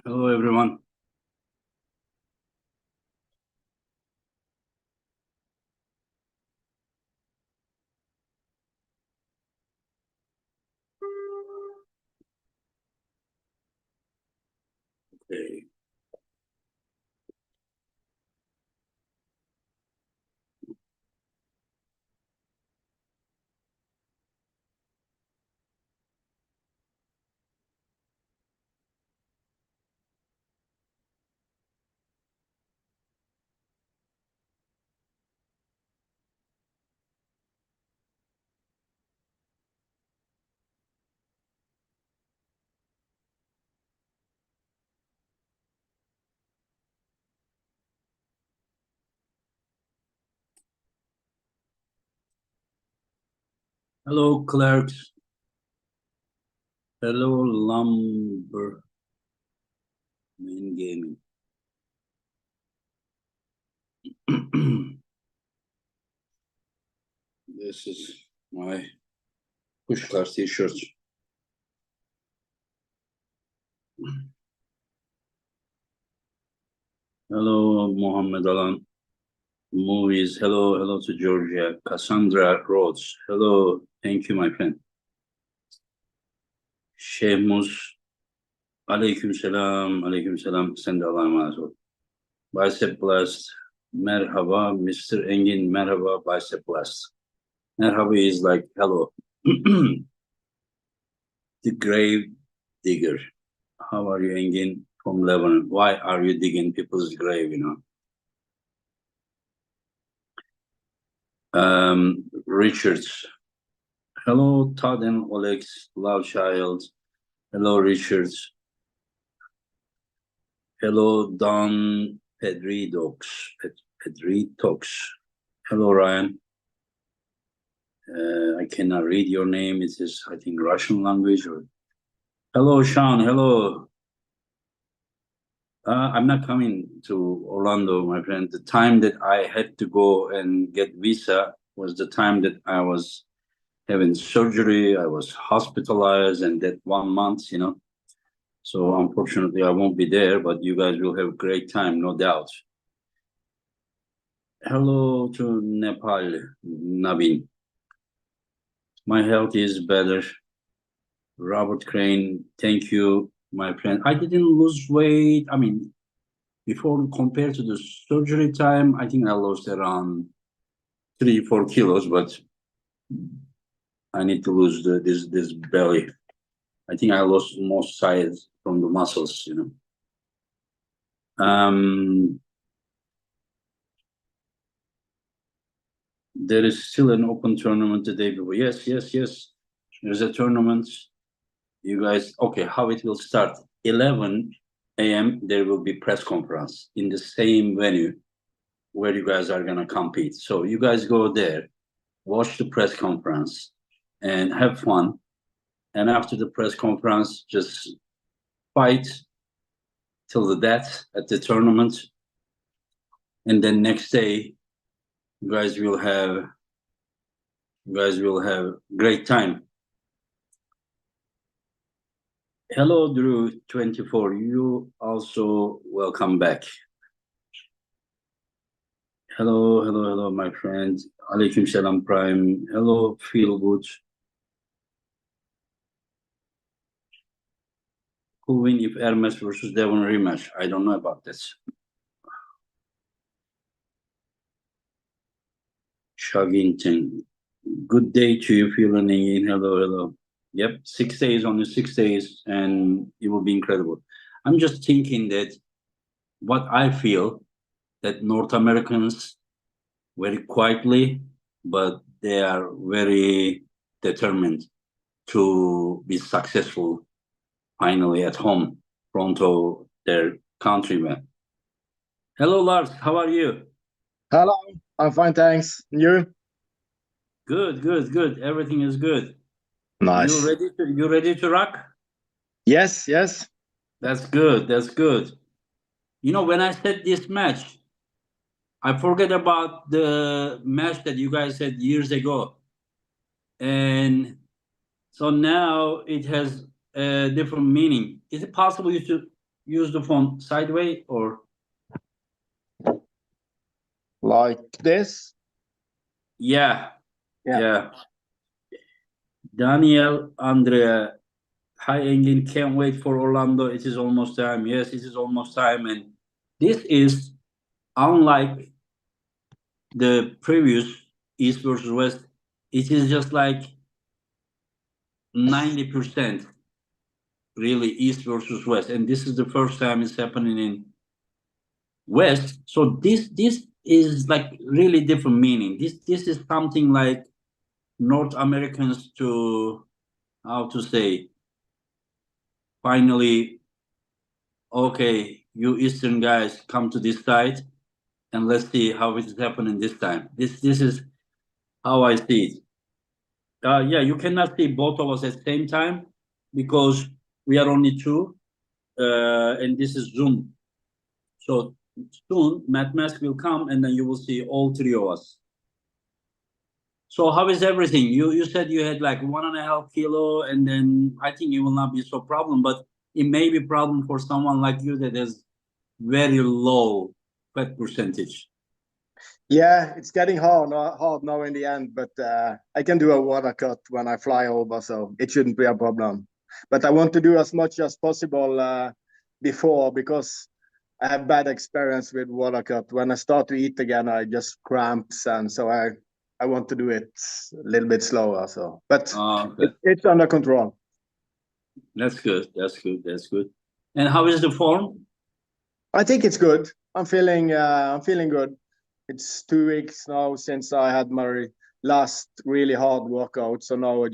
Hello, everyone. Okay. Hello, clerks. Hello, Lumber Main Gaming. This is my pushcart T-shirt. Hello, Mohammed Alan. Movies. Hello to Georgia. Cassandra Rhodes. Hello. Thank you, my friend. Şehmus. Aleykümselam. Aleykümselam. Sen de Allah'a emanet ol. Bicep Blast. Merhaba. Mr. Engin. Merhaba. Bicep Blast. Merhaba is like hello. The grave digger. How are you, Engin, from Lebanon? Why are you digging people's grave, Richards. Hello, Todd and Alex, Love Child. Hello, Richards. Hello, Don Pedridox. Pedritox. Hello, Ryan. I cannot read your name. It is, I think, Russian language. Hello, Sean. Hello. I'm not coming to Orlando, my friend. The time that I had to go and get visa was the time that I was having surgery. I was hospitalized, and that 1 month, So unfortunately, I won't be there, but you guys will have a great time, no doubt. Hello to Nepal, Navin. My health is better. Robert Crane, thank you, my friend. I didn't lose weight. I mean, before compared to the surgery time, I think I lost around 3-4 kilos, but I need to lose this belly. I think I lost most size from the muscles, There is still an open tournament the day before. Yes. There's a tournament. You guys, okay, how it will start? 11 a.m. there will be press conference in the same venue where you guys are gonna compete. So you guys go there, watch the press conference, and have fun. And after the press conference, just fight till the death at the tournament. And then next day, you guys will have great time. Hello, Drew24. You also welcome back. Hello, my friend. Alaikum salam, Prime. Hello, feel good. Who win if Hermes versus Devon rematch? I don't know about this. Shaginton. Good day to you, feeling in. Hello. Yep, 6 days, only 6 days, and it will be incredible. I'm just thinking that what I feel that North Americans very quietly, but they are very determined to be successful finally at home, front of their countrymen. Hello, Lars. How are you? Hello, I'm fine, thanks. And you? Good. Everything is good. Nice. You ready to rock? Yes. That's good. When I said this match, I forget about the match that you guys had years ago. And so now it has a different meaning. Is it possible use the phone sideways or Like this. yeah, Yeah. yeah. Daniel, Andrea, hi Engin, can't wait for Orlando. It is almost time. Yes, it is almost time, and this is unlike the previous East versus West. It is just like 90% really East versus West, and this is the first time it's happening in West. So this is like really different meaning. This is something like North Americans to how to say finally, okay, you Eastern guys come to this side and let's see how it is happening this time. This is how I see it. Yeah, you cannot see both of us at the same time because we are only two, and this is Zoom. So soon, Matt Mask will come, and then you will see all three of us. So how is everything? You said you had like 1.5 kilo, and then I think it will not be so problem, but it may be problem for someone like you that has very low fat percentage. Yeah, it's getting hard now in the end, but I can do a water cut when I fly over, so it shouldn't be a problem. But I want to do as much as possible before, because I have bad experience with water cut. When I start to eat again, I just cramps, and so I want to do it a little bit slower. So, but Okay. it's under control. That's good. That's good. That's good. And how is the form? I think it's good. I'm feeling good. It's 2 weeks now since I had my last really hard workout. So now I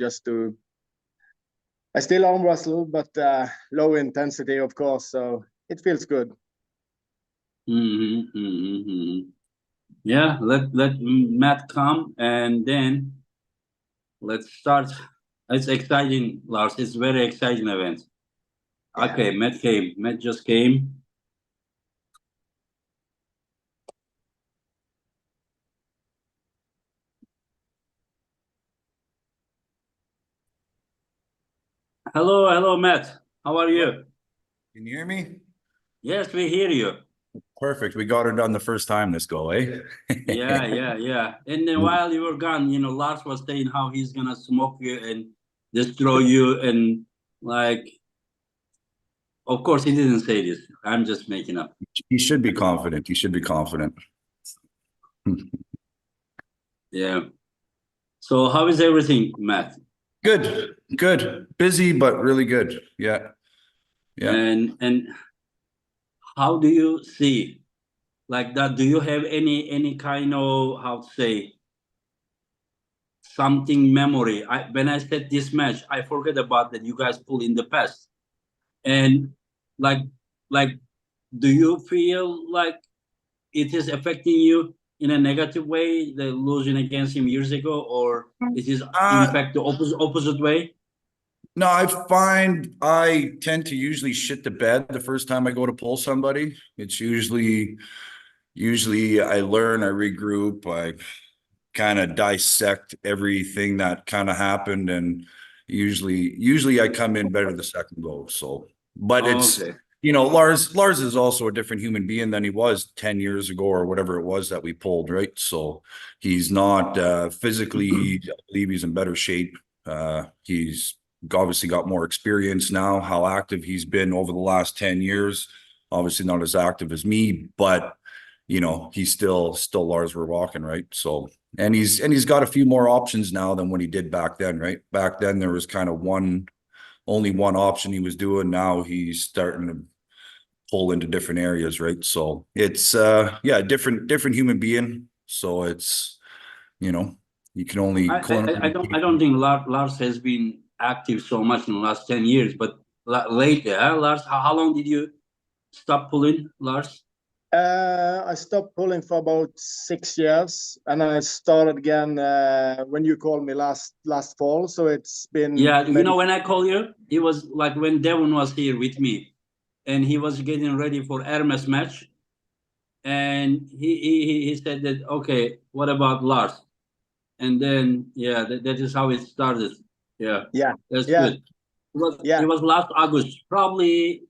still arm wrestle, but low intensity, of course. So it feels good. Yeah, let Matt come and then let's start. It's exciting, Lars. It's very exciting event. Yeah. Okay, Matt came. Matt just came. Hello, hello, Matt. How are you? Can you hear me? Yes, we hear you. Perfect. We got her done the first time this go, eh? Yeah. And then while you were gone, Lars was saying how he's gonna smoke you and destroy you, and like, of course, he didn't say this. I'm just making up. You should be confident. You should be confident. Yeah. So how is everything, Matt? Good. Good. Busy, but really good. Yeah. Yeah. And how do you see like that? Do you have any kind of how to say something memory? When I said this match, I forget about that you guys pull in the past. And like like do you feel like it is affecting you in a negative way, the losing against him years ago, or it is in fact the opposite way? No, I find I tend to usually shit the bed the first time I go to pull somebody. It's usually I learn, I regroup, I kind of dissect everything that kind of happened, and usually I come in better the second go. So, but it's Okay. Lars is also a different human being than he was 10 years ago or whatever it was that we pulled, right? So he's not physically, I believe he's in better shape. He's obviously got more experience now. How active he's been over the last 10 years, obviously not as active as me, but he's still Lars Rorbakken, right? So, and he's got a few more options now than what he did back then, right? Back then there was kind of only one option he was doing. Now he's starting to pull into different areas, right? So it's different human being. So it's you can only I don't think Lars has been active so much in the last 10 years, but lately, Lars, how long did you stop pulling, Lars? I stopped pulling for about 6 years, and I started again when you called me last fall. So it's been When I call you, it was like when Devon was here with me, and he was getting ready for Hermes match, and he said that, okay, what about Lars? And then that is how it started. Yeah, yeah that's yeah good. It yeah was last August, probably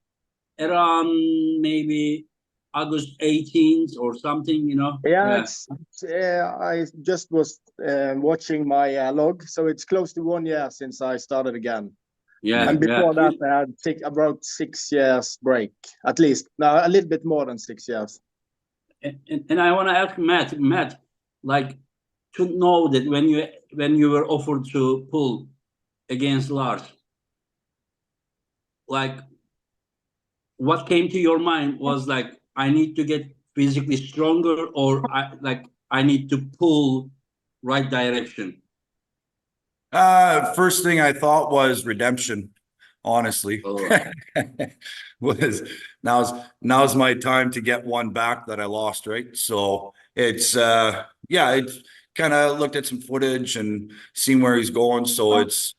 around maybe August 18th or something, you know? Yeah, Yeah, I just was watching my log, so it's close to 1 year since I started again. yeah, And yeah. before that, I had about 6 years break, at least. No, a little bit more than 6 years. And I want to ask Matt, like to know that when you were offered to pull against Lars, like what came to your mind was like I need to get physically stronger, or I need to pull right direction. First thing I thought was redemption, honestly. Oh. Was now's my time to get one back that I lost, right? So it's yeah, it's kind of looked at some footage and seen where he's going. So it's,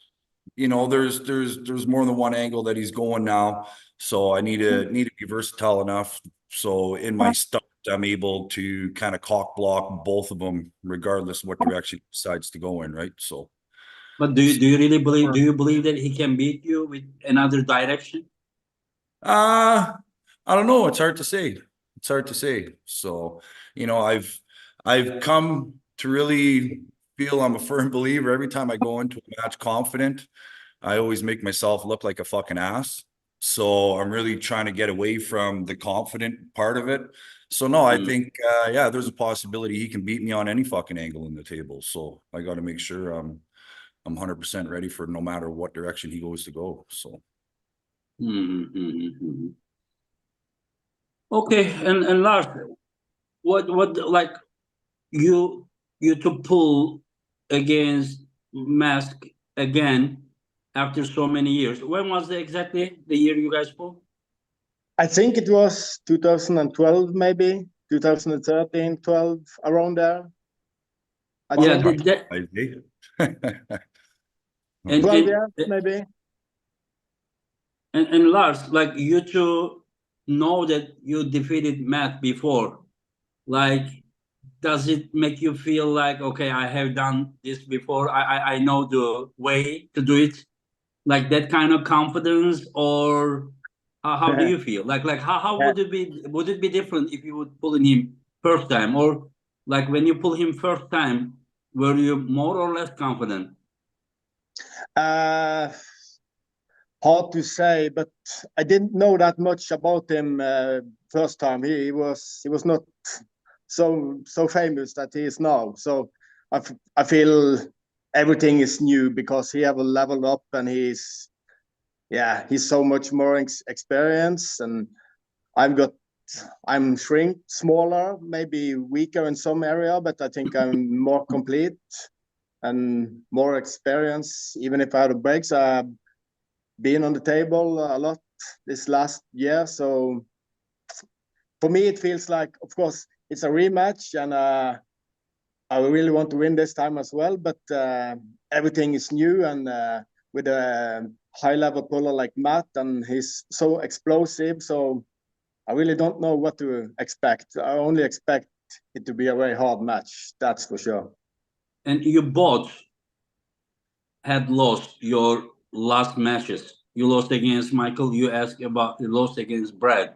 you know, there's more than one angle that he's going now. So I need to be versatile enough. So in my stuff, I'm able to kind of cock block both of them, regardless of what direction he decides to go in, right? So But do you really believe? Do you believe that he can beat you with another direction? I don't know. It's hard to say. It's hard to say. So, you know, I've come to really feel I'm a firm believer. Every time I go into a match confident, I always make myself look like a fucking ass. So I'm really trying to get away from the confident part of it. So no, I think yeah, there's a possibility he can beat me on any fucking angle in the table. So I got to make sure I'm 100% ready for no matter what direction he goes to go. So. Okay, and Lars, what like you to pull against Mask again after so many years? When was exactly the year you guys pulled? I think it was 2012, maybe 2013, 12, around there. Yeah, think and 12 years, maybe. and Lars, like you two know that you defeated Matt before. Like, does it make you feel like, okay, I have done this before. I know the way to do it. Like that kind of confidence, or how do you feel? Like how would it be? Would it be different if you would pull in him first time, or like when you pull him first time, were you more or less confident? Hard to say, but I didn't know that much about him first time. He was not so famous that he is now. So I feel everything is new because he have leveled up and he's so much more experience, and I'm shrink smaller, maybe weaker in some area, but I think I'm more complete and more experience. Even if I had breaks, been on the table a lot this last year. So for me, it feels like, of course, it's a rematch, and I really want to win this time as well. But everything is new, and with a high-level puller like Matt, and he's so explosive. So I really don't know what to expect. I only expect it to be a very hard match. That's for sure. And you both had lost your last matches. You lost against Michael. You you lost against Brad.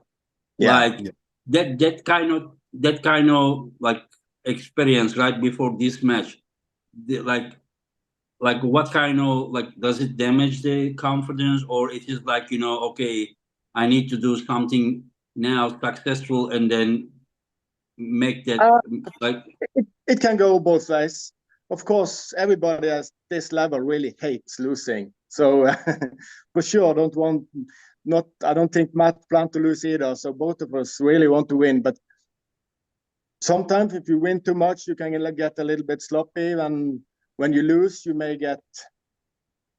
Yeah. Like that kind of like experience right before this match. Like what kind of like does it damage the confidence, or it is like, you know, okay, I need to do something now successful and then make that like It can go both ways. Of course, everybody at this level really hates losing. So for sure, I don't think Matt planned to lose either. So both of us really want to win. But sometimes if you win too much, you can get a little bit sloppy. And when you lose, you may get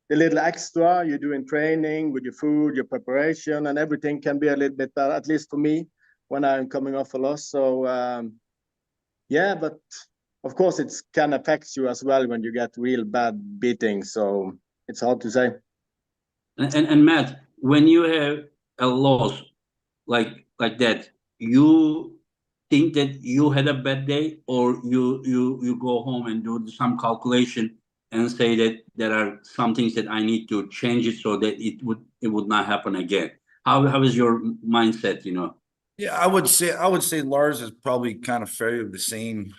a little extra you do in training with your food, your preparation, and everything can be a little bit better, at least for me, when I'm coming off a loss. So yeah, but of course it can affect you as well when you get real bad beating. So it's hard to say. and Matt, when you have a loss like that, you think that you had a bad day, or you go home and do some calculation and say that there are some things that I need to change it so that it would not happen again. How is your mindset? Yeah, I would say Lars is probably kind of fairly the same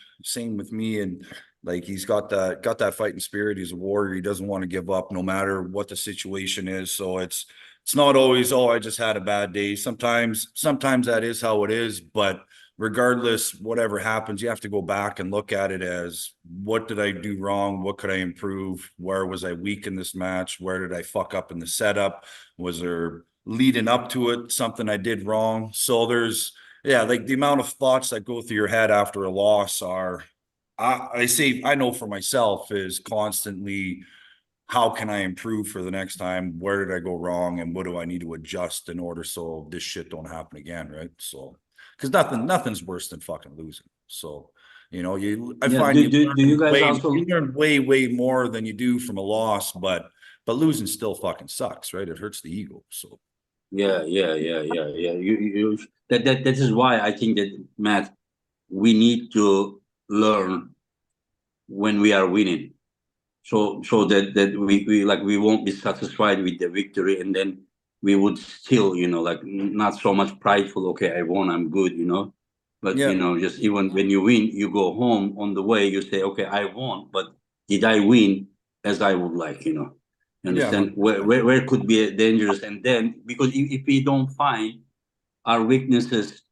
with me, and like he's got that fighting spirit. He's a warrior. He doesn't want to give up no matter what the situation is. So it's not always, oh, I just had a bad day. Sometimes that is how it is, but regardless, whatever happens, you have to go back and look at it as, what did I do wrong? What could I improve? Where was I weak in this match? Where did I fuck up in the setup? Was there leading up to it something I did wrong? So there's, yeah, like the amount of thoughts that go through your head after a loss are, I know for myself, is constantly, how can I improve for the next time? Where did I go wrong? And what do I need to adjust in order so this shit don't happen again, right? So, because nothing's worse than fucking losing. So, I Yeah. find Do you guys also? you learn way more than you do from a loss, but losing still fucking sucks, right? It hurts the ego. So Yeah. That is why I think that, Matt, we need to learn when we are winning, so that we won't be satisfied with the victory, and then we would still, like, not so much prideful. Okay, I won, I'm good, but yeah, just even when you win, you go home, on the way you say, okay, I won, but did I win as I would like? You yeah, understand 100%. where could be dangerous, and then, because if we don't find our weaknesses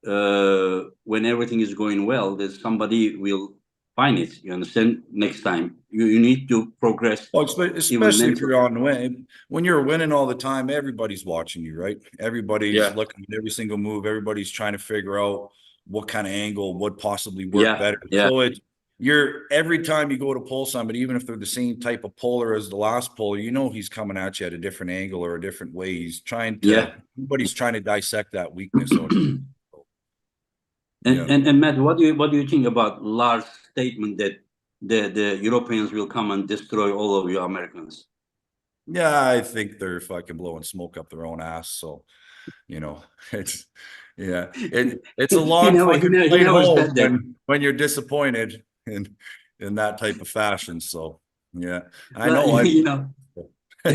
when everything is going well, that somebody will find it. You understand? Next time, you need to progress, Well, even especially if mentally. you're on the win. When you're winning all the time, everybody's watching you, right? Everybody's Yeah, looking at every single move. Everybody's trying to figure out what kind of angle would possibly work yeah, better. yeah, So you're every time you go to pull somebody, even if they're the same type of puller as the last puller, he's coming at you at a different angle or a different way. yeah. Everybody's trying to dissect that weakness out of you. Yeah. And Matt, what do you think about Lars' statement that the Europeans will come and destroy all of you Americans? Yeah, I think they're fucking blowing smoke up their own ass. So, it's yeah, it's a long fucking He flight never home said that. when you're disappointed in that type of fashion. So yeah, I Well, know.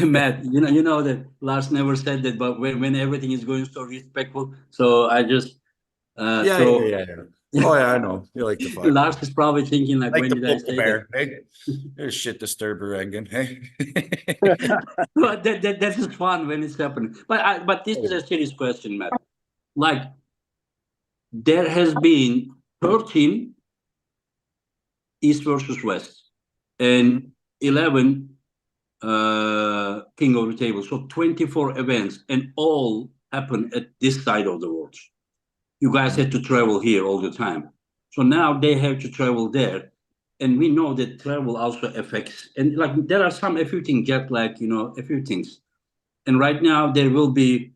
Matt, you know that Lars never said that, but when everything is going so respectful, so I just Yeah, yeah, so yeah, yeah. Oh yeah, I know. You like to fucking Lars is probably thinking, like, like when to did I poke the say that? bear. Hey, there's shit disturber again. Hey. But that is fun when it's happening. But this is a serious question, Matt. Like, there has been 13 East versus West, Mhm. and 11 King of the Table. So 24 events, and all happen at this side of the world. You guys had to travel here all the time. So now they have to travel there. And we know that travel also affects, and like, there are a few things, jet lag, a few things. And right now there will be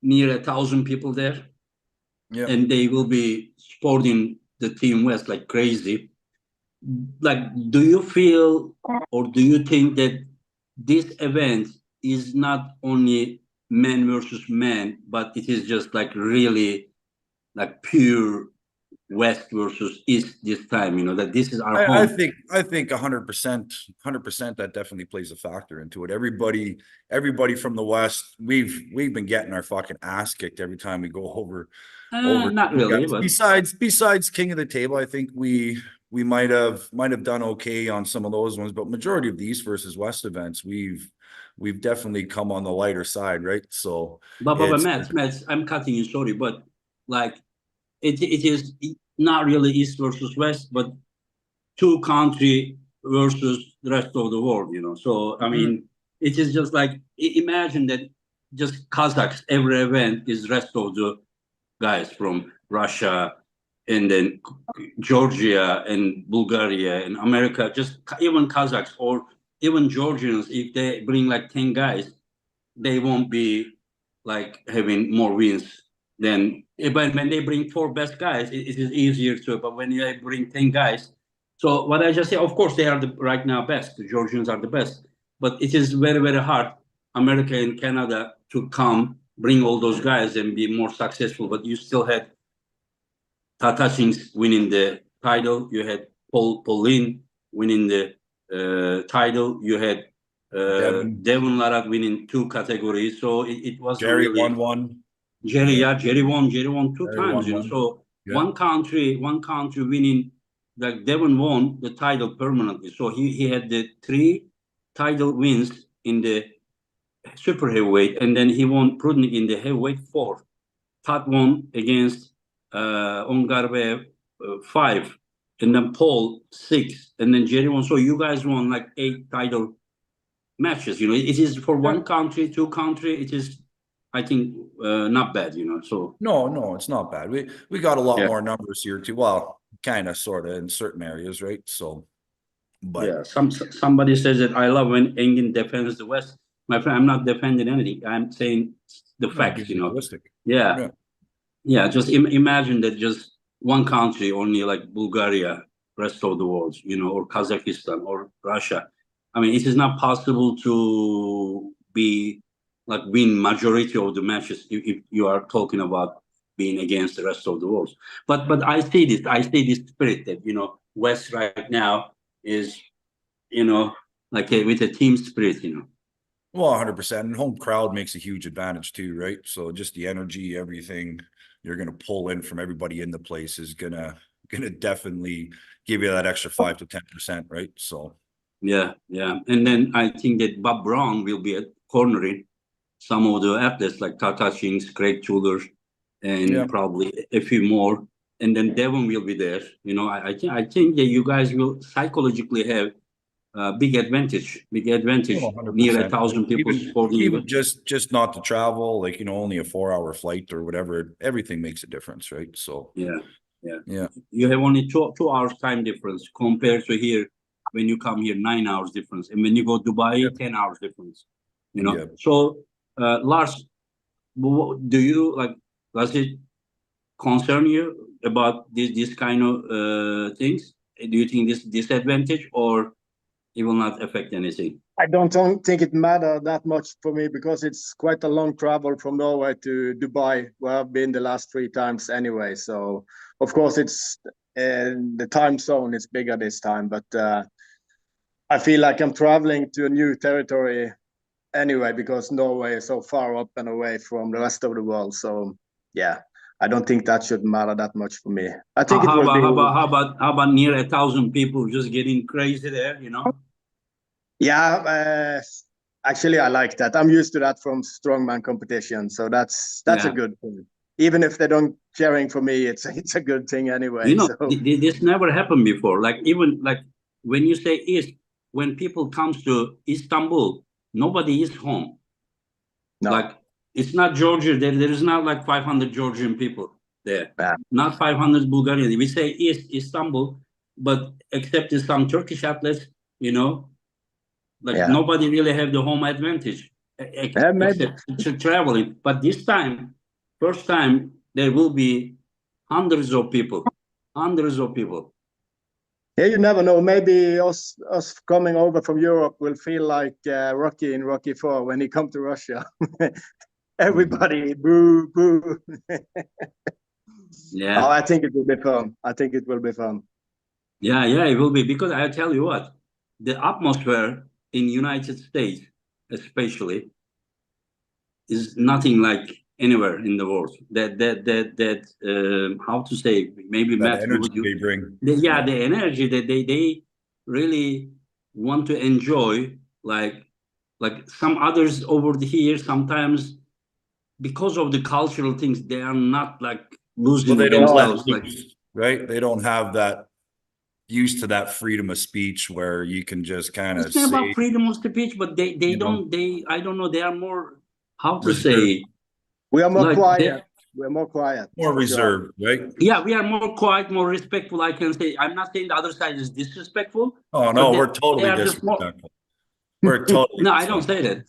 near 1,000 people there, Yeah. and they will be supporting the Team West like crazy. Like, do you feel, or do you think that this event is not only man versus man, but it is just like really like pure West versus East this time? That this is our I home. think 100%, that definitely plays a factor into it. Everybody from the West, we've been getting our fucking ass kicked every time we go over to Not those really, guys. but Besides King of the Table, I think we might have done okay on some of those ones, but majority of the East versus West events, we've definitely come on the lighter side, right? So but it's Matt, I'm cutting you, sorry, but like, it is not really East versus West, but two country versus the rest of the world. So I Mhm. mean, it is just like, imagine that just Kazakhs, every event is rest of the guys from Russia, and then Georgia and Bulgaria and America, just even Kazakhs or even Georgians, if they bring like 10 guys, they won't be like having more wins than, but when they bring four best guys, it is easier to, but when you bring 10 guys, so what I just say, of course they are the right now best, the Georgians are the best, but it is very, very hard, America and Canada, to come bring all those guys and be more successful. But you still had Tatachins winning the title, you had Pauline winning the title, you had Devon Larak winning 2 categories. So it was Jerry really won one. Jerry, yeah, Jerry won 2 Jerry times, won you know. one. So Yeah. one country winning, like Devon won the title permanently. So he had the 3 title wins in the super heavyweight, and then he won Prudnik in the heavyweight 4. Todd won against Ongarve 5, and then Paul 6, and then Jerry won. So you guys won like 8 title matches. You know, it is for one country, 2 country. It is, I think, not bad. You know, so No, it's not bad. We got a lot Yeah. more numbers here too. Well, kind of, sort of, in certain areas, right? So, but yeah. Somebody says that I love when Engin defends the West. My friend, I'm not defending anything. I'm saying the no, facts. being You know, realistic. yeah. Yeah. Yeah, just imagine that just one country, only like Bulgaria, rest of the world, you know, or Kazakhstan or Russia. I mean, it is not possible to be like win majority of the matches if you are talking about being against the rest of the world. But I see this spirit that, you know, West right now is, you know, like with a team spirit, you know. Well, 100%. And home crowd makes a huge advantage too, right? So just the energy, everything you're gonna pull in from everybody in the place is gonna definitely give you that extra 5 to 10%, right? So Yeah. And then I think that Bob Brown will be cornering some of the athletes like Tata Chings, Craig Tudor, and Yeah. probably a few more. And then Devon will be there. You know, I think that you guys will psychologically have big advantage Oh, near 1,000 people supporting even you. just not to travel, like, you know, only a 4-hour flight or whatever, everything makes a difference, right? So Yeah. yeah. You have only 2 hours time difference compared to here. When you come here, 9 hours difference, and when you go Dubai, Yeah. 10 hours difference. You know, Yeah. so Lars, do you like? Does it concern you about this kind of things? Do you think this disadvantage, or it will not affect anything? I don't think it matters that much for me because it's quite a long travel from Norway to Dubai, where I've been the last 3 times anyway. So, of course, it's the time zone is bigger this time, but I feel like I'm traveling to a new territory anyway because Norway is so far up and away from the rest of the world. So, yeah, I don't think that should matter that much for me. I think it will be. How about near 1,000 people just getting crazy there? You know. Yeah, actually, I like that. I'm used to that from strongman competition, so that's a Yeah. good thing. Even if they don't cheering for me, it's a good thing anyway. You know, So this never happened before. Like even like when you say East, when people comes to Istanbul, nobody is home. no, Like it's not Georgia. There is not like 500 Georgian people there. yeah, Not 500 Bulgarian. We say East Istanbul, but except in some Turkish athletes, you know, like yeah, nobody really have the home advantage maybe. except traveling. But this time, first time, there will be hundreds of people. Hundreds of people. Yeah, you never know. Maybe us coming over from Europe will feel like Rocky in Rocky 4 when he come to Russia. Everybody, boo, boo. Yeah. Oh, I think it will be fun. I think it will be fun. Yeah, it will be, because I tell you what, the atmosphere in United States, especially, is nothing like anywhere in the world. How to say? Maybe That Matt, energy they bring. the energy that they really want to enjoy, like some others over here. Sometimes because of the cultural things, they are not like Well, losing they don't let themselves. Like loose, right? They don't have that used to that freedom of speech where you can just kind of it's not about say, freedom of speech, but they you know, don't I don't know, they are more, how to reserved, say, We are more like quiet. We're more quiet. more For sure. reserved, right? yeah, we are more quiet, more respectful. I can say, I'm not saying the other side is disrespectful. Oh but no, they, we're they totally are just more. disrespectful. We're totally No, I don't say that.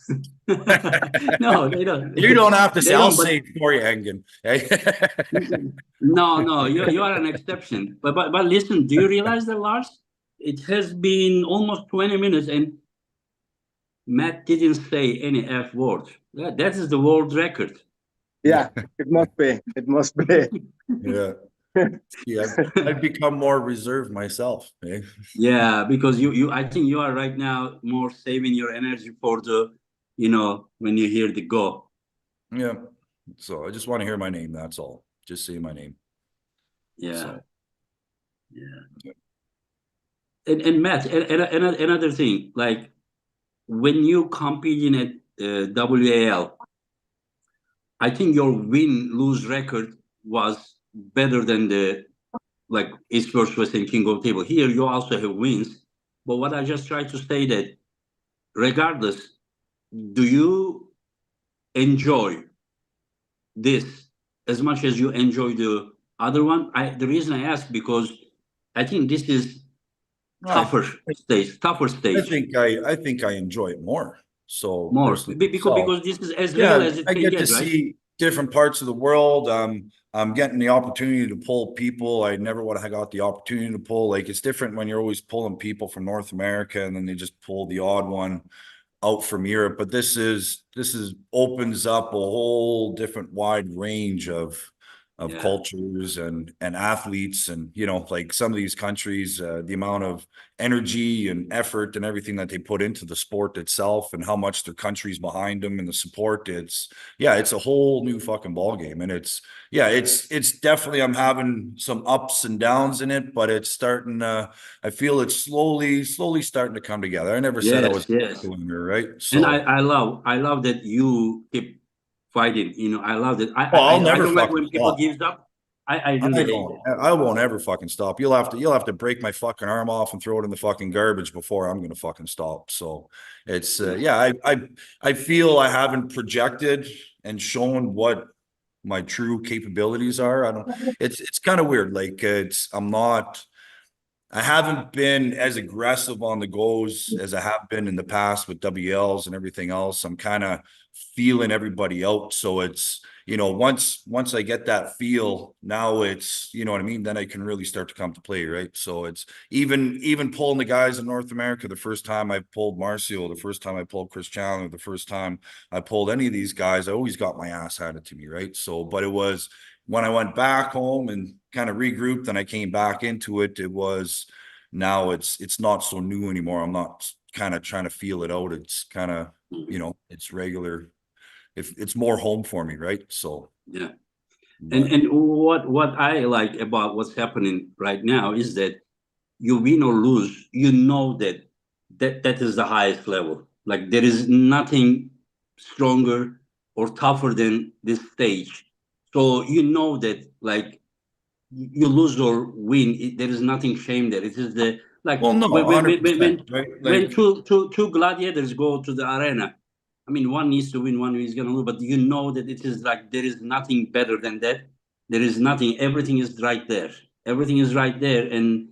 No, they don't. You don't have to say, They I'll don't, but say it for you, Engen. no, you are an exception. But listen, do you realize that, Lars? It has been almost 20 minutes and Matt didn't say any F word. That is the world record. Yeah, it must be. It must be. Yeah. Yeah, I've become more reserved myself. Eh? Yeah, because I think you are right now more saving your energy for the, when you hear the go. Yeah. So I just want to hear my name. That's all. Just say my name. Yeah. So Yeah. And Matt, another thing, like when you competing at WAL, I think your win-lose record was better than the like East versus West and King of Table. Here you also have wins, but what I just try to say that regardless, do you enjoy this as much as you enjoy the other one? The reason I ask because I think this is I, tougher I stage, think I enjoy it more. So more personally myself, because this is as real yeah, as it I can get to get, right? see different parts of the world. I'm getting the opportunity to pull people I never would have got the opportunity to pull. Like it's different when you're always pulling people from North America and then they just pull the odd one out from Europe. But this is opens up a whole different wide range of Yeah, cultures and athletes and like some of these countries, the amount of energy and effort and everything that they put into the sport itself and how much their country's behind them and the support. It's a whole new fucking ball game. And it's definitely, I'm having some ups and downs in it, but it's starting, I feel it's slowly starting to come together. I never said I was yes. a winner, right? And So, I love that you keep fighting. I love that. well, I'll I never don't like fucking when people stop. gives up. I I really hate don't. it. I won't ever fucking stop. You'll have to break my fucking arm off and throw it in the fucking garbage before I'm gonna fucking stop. So it's I feel I haven't projected and shown what my true capabilities are. I don't. It's kind of weird. Like I haven't been as aggressive on the goes as I have been in the past with WLs and everything else. I'm kind of feeling everybody out. So it's, once I get that feel, now it's, you know what I mean? Then I can really start to come to play, right? So it's even pulling the guys in North America, the first time I pulled Marcio, the first time I pulled Chris Chandler, the first time I pulled any of these guys, I always got my ass handed to me, right? So, but it was when I went back home and kind of regrouped and I came back into it, now it's not so new anymore. I'm not kind of trying to feel it out. It's kind of, it's regular. If it's more home for me, right? So, Yeah. but And what I like about what's happening right now is that you win or lose, that is the highest level. Like there is nothing stronger or tougher than this stage. So you know that like you lose or win, there is nothing shame there. It is the like well, no, when 100%, right? Like, two gladiators go to the arena. I mean, one needs to win, one is gonna lose, but you know that it is like there is nothing better than that. There is nothing. Everything is right there. Everything is right there, and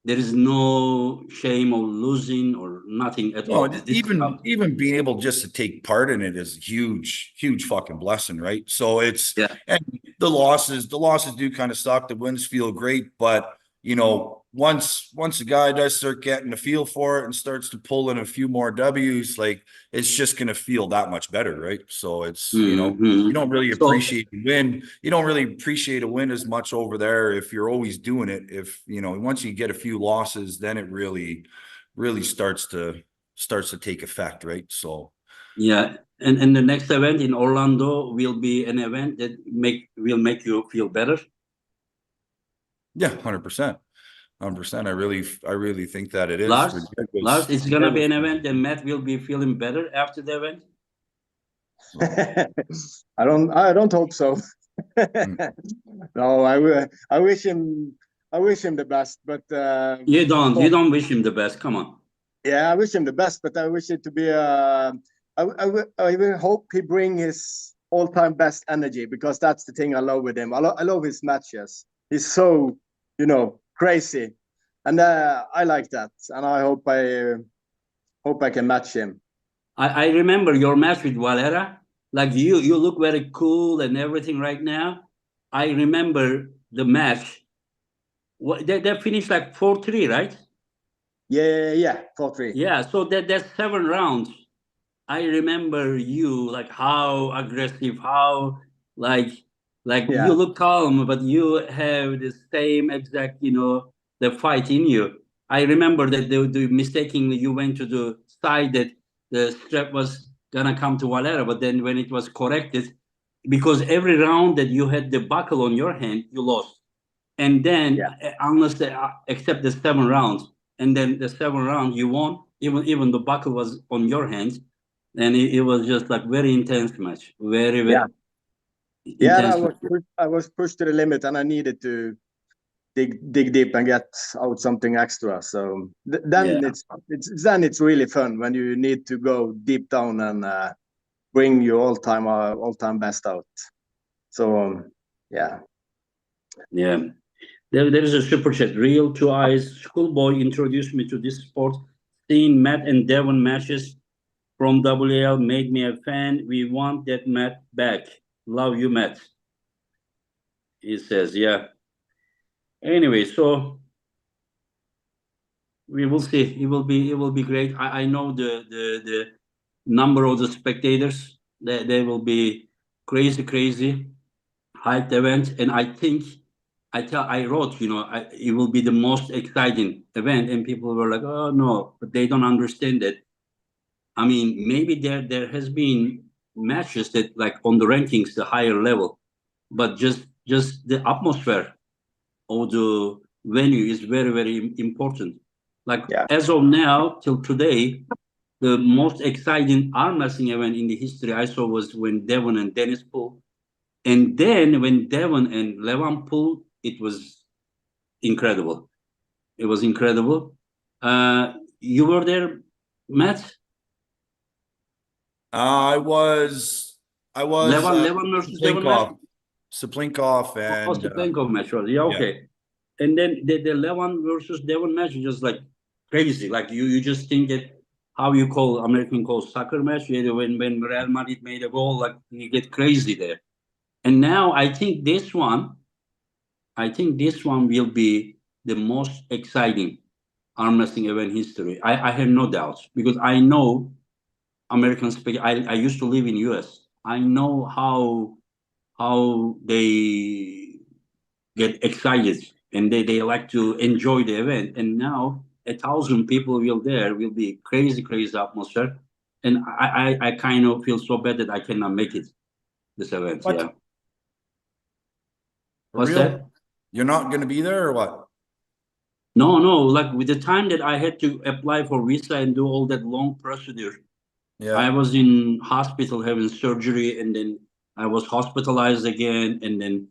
there is no shame or losing or nothing at no, all. This is how. even being able just to take part in it is a huge fucking blessing, right? So Yeah. and the losses do kind of suck. The wins feel great, but once a guy does start getting a feel for it and starts to pull in a few more W's, like it's just gonna feel that much better, right? So it's you don't really So appreciate the win. You don't really appreciate a win as much over there if you're always doing it. If once you get a few losses, then it really starts to take effect, right? So yeah, and the next event in Orlando will be an event that will make you feel better. yeah, 100%. 100%. I really think that it is. Lars, it's gonna be an event that Matt will be feeling better after the event. So, I don't hope so. mm. No, I wish him the best, but You of don't. You course, don't wish him the best. Come on. yeah, I wish him the best, but I wish it to be I will hope he bring his all-time best energy, because that's the thing I love with him. I love his matches. He's so, crazy, and I like that, and I hope I can match him. I remember your match with Valera. Like you look very cool and everything right now. I remember the match. What they finished like 4-3, right? Yeah, 4-3. Yeah. So that's 7 rounds. I remember you like how aggressive, how like Like Yeah. you look calm, but you have the same exact, the fight in you. I remember that the mistakenly you went to the side that the strap was gonna come to Valera, but then when it was corrected, because every round that you had the buckle on your hand, you lost. And then unless except the 7 rounds, and then the 7 round you won, even the buckle was on your hands, and it was just like very intense match, very Yeah. intense. I was pushed to the limit, and I needed to dig deep and get out something extra. So then it's really fun when you need to go deep down and bring your all-time best out. So yeah. Yeah. There is a super chat. Real Two Eyes Schoolboy introduced me to this sport. Seeing Matt and Devon matches from WL made me a fan. We want that Matt back. Love you, Matt. He says, yeah. Anyway, so we will see. It will be great. I know the number of the spectators. They will be crazy hyped event, and I think I wrote, it will be the most exciting event, and people were like, oh no, but they don't understand that. I mean, maybe there has been matches that like on the rankings, the higher level, but just the atmosphere of the venue is very important. Like Yeah. as of now till today, the most exciting arm wrestling event in the history I saw was when Devon and Dennis pulled. And then when Devon and Levan pulled, it was incredible. It was incredible. You were there, Matt? I was Levan versus Devon match? Saplinkov Oh, and Stepanko match was, yeah, yeah. okay. And then the Levan versus Devon match is just like crazy. Like you just think that how you call American call soccer match. When Real Madrid made a goal, like you get crazy there. And now I think this one will be the most exciting arm wrestling event in history. I have no doubts because I know American spec. I used to live in US. I know how they get excited and they like to enjoy the event. And now 1,000 people will be crazy atmosphere. And I kind of feel so bad that I cannot make it this event. What? Yeah. For What's real? that? You're not going to be there or what? No, no. Like with the time that I had to apply for visa and do all that long procedure, I Yeah. was in hospital having surgery, and then I was hospitalized again, and then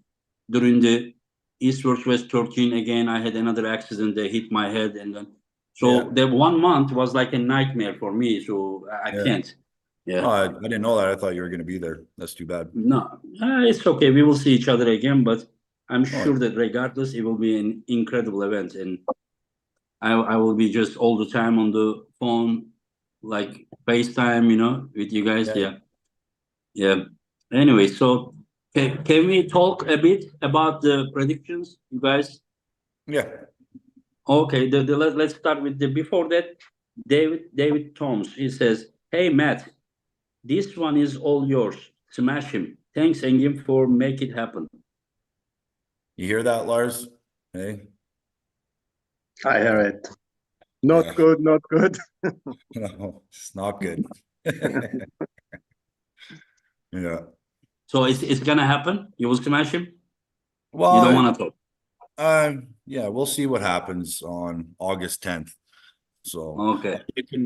during the East West 13 again, I had another accident that hit my head, and then Yeah. so the 1 month was like a nightmare for me. So I Yeah. can't. Oh, Yeah. I didn't know that. I thought you were going to be there. That's too bad. No, it's okay. We will see each other again, but I'm Oh, sure that regardless, it will be an incredible event, and I will be just all the time on the phone, like FaceTime, with you guys. yeah. Yeah. Yeah. Anyway, so can we talk a bit about the predictions, you guys? Yeah. Okay, let's start with the before that. David Toms, he says, "Hey Matt, this one is all yours. Smash him. Thanks Engin for make it happen." You hear that, Lars? Hey? I hear it. Not Yeah. good, not good. No, it's not good. Yeah. So it's gonna happen. You will smash him. You don't Well, want to talk. yeah, we'll see what happens on August 10th. So Okay.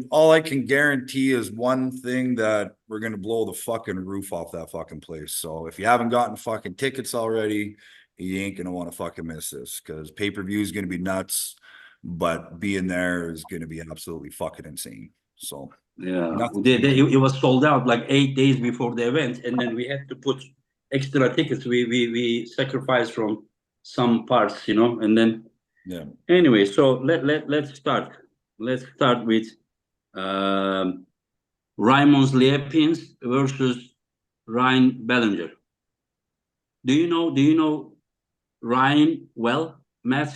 all I can guarantee is one thing, that we're gonna blow the fucking roof off that fucking place. So if you haven't gotten fucking tickets already, you ain't gonna want to fucking miss this, because pay-per-view is gonna be nuts, but being there is gonna be absolutely fucking insane. So Yeah, nothing. it was sold out like 8 days before the event, and then we had to put extra tickets. We sacrificed from some parts, and then Yeah. anyway. So let's start. Let's start with um, Raymond Liepins versus Ryan Bellinger. Do you know Ryan well, Matt?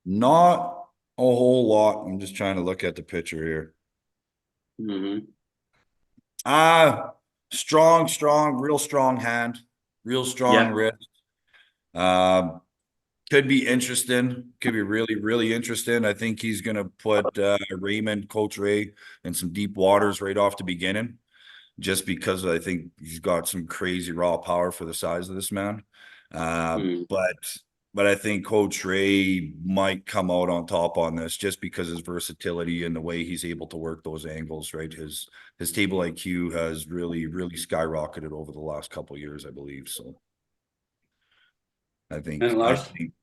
Not a whole lot. I'm just trying to look at the picture here. Hmm. Strong, real strong hand, real strong Yeah. wrist. Could be interesting. Could be really interesting. I think he's gonna put Raymond, Coach Ray, in some deep waters right off the beginning, just because I think he's got some crazy raw power for the size of this man. But I think Coach Ray might come out on top on this just because his versatility and the way he's able to work those angles, right? His table IQ has really skyrocketed over the last couple of years, I believe. So I think And I Lars, think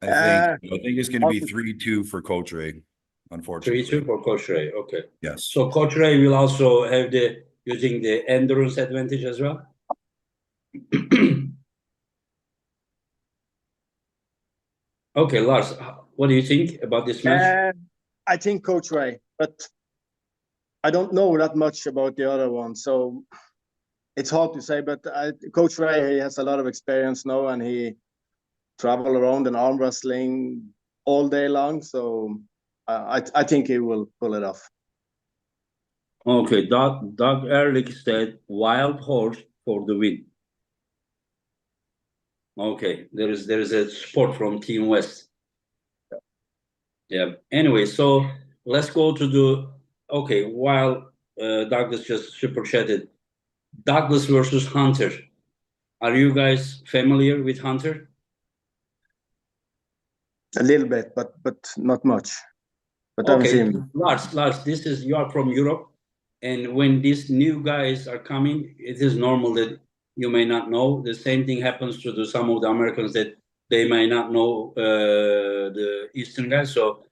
Uh, it's going to be 3-2 for Coach Ray, unfortunately. 3-2 for Coach Ray. Okay. Yes. So Coach Ray will also have the using the endurance advantage as well. Okay, Lars, what do you think about this match? I think Coach Ray, but I don't know that much about the other one, so it's hard to say. But Coach Ray, he has a lot of experience now, and he travel around in arm wrestling all day long. So I think he will pull it off. Okay, Doug Ehrlich said wild horse for the win. Okay, there is a support from Team West. Yeah. Anyway, so let's go to the while Douglas just super chatted. Douglas versus Hunter. Are you guys familiar with Hunter? A little bit, but not much. But I haven't Okay, seen him. Lars, this is you are from Europe, and when these new guys are coming, it is normal that you may not know. The same thing happens to some of the Americans that they may not know the Eastern guys. So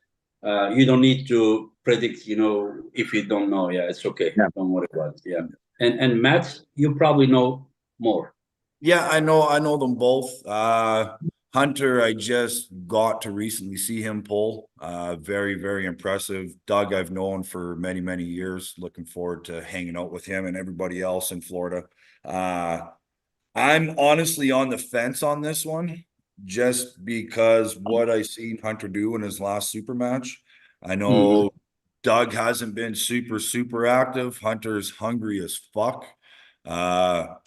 you don't need to predict, if you don't know. Yeah, it's okay. Yeah. Don't worry about it. Yeah. And Matt, you probably know more. Yeah, I know them both. Hunter, I just got to recently see him pull. Very impressive. Doug, I've known for many years. Looking forward to hanging out with him and everybody else in Florida. I'm honestly on the fence on this one, just because what I seen Hunter do in his last super match. I know Doug hasn't been super active. Hunter's hungry as fuck. I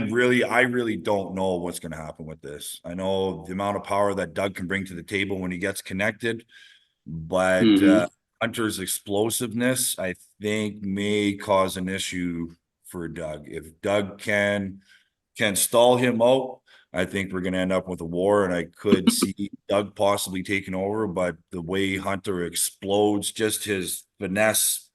really don't know what's going to happen with this. I know the amount of power that Doug can bring to the table when he gets connected, but Hunter's explosiveness, I think, may cause an issue for Doug. If Doug can stall him out, I think we're going to end up with a war, and I could see Doug possibly taking over. But the way Hunter explodes, just his finesse,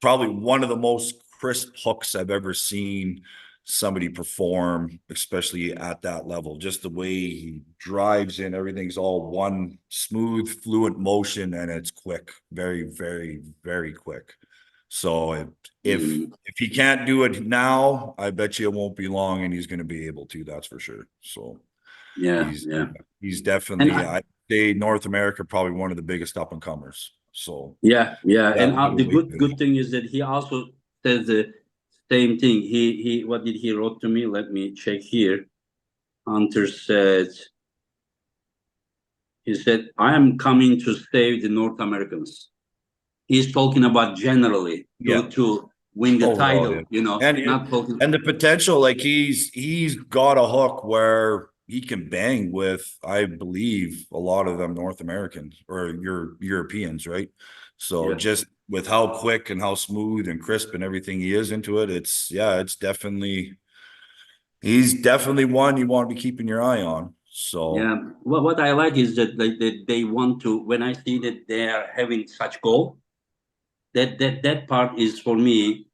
probably one of the most crisp hooks I've ever seen somebody perform, especially at that level. Just the way he drives in, everything's all one smooth, fluent motion, and it's quick, very quick. So if he can't do it now, I bet you it won't be long, and he's going to be able to. That's for sure. So he's definitely, I'd say North America, probably one of the biggest up and comers. So and the good thing is that he also says the same thing. He what did he wrote to me? Let me check here. Hunter said, I am coming to save the North Americans. He's talking about generally to win the title, not talking. And the potential, like he's got a hook where he can bang with, I believe, a lot of them North Americans or Europeans, right? So just with how quick and how smooth and crisp and everything he is into it, he's definitely one you want to be keeping your eye on. So well, what I like is that they want to, when I see that they are having such goal, that part is for me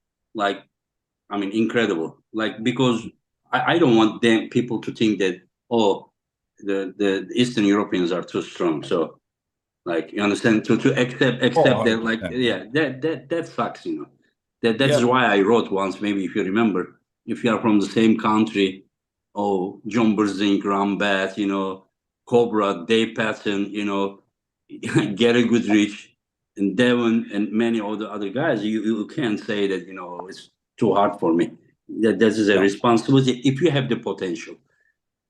incredible. Because I don't want people to think that the Eastern Europeans are too strong. So you understand, to accept that that sucks, That's why I wrote once, maybe if you remember, if you are from the same country, John Berzink, Rambat, Cobra, Dave Patton, Gary Goodrich, and Devon, and many of the other guys, you can't say that, it's too hard for me. That is a responsibility if you have the potential.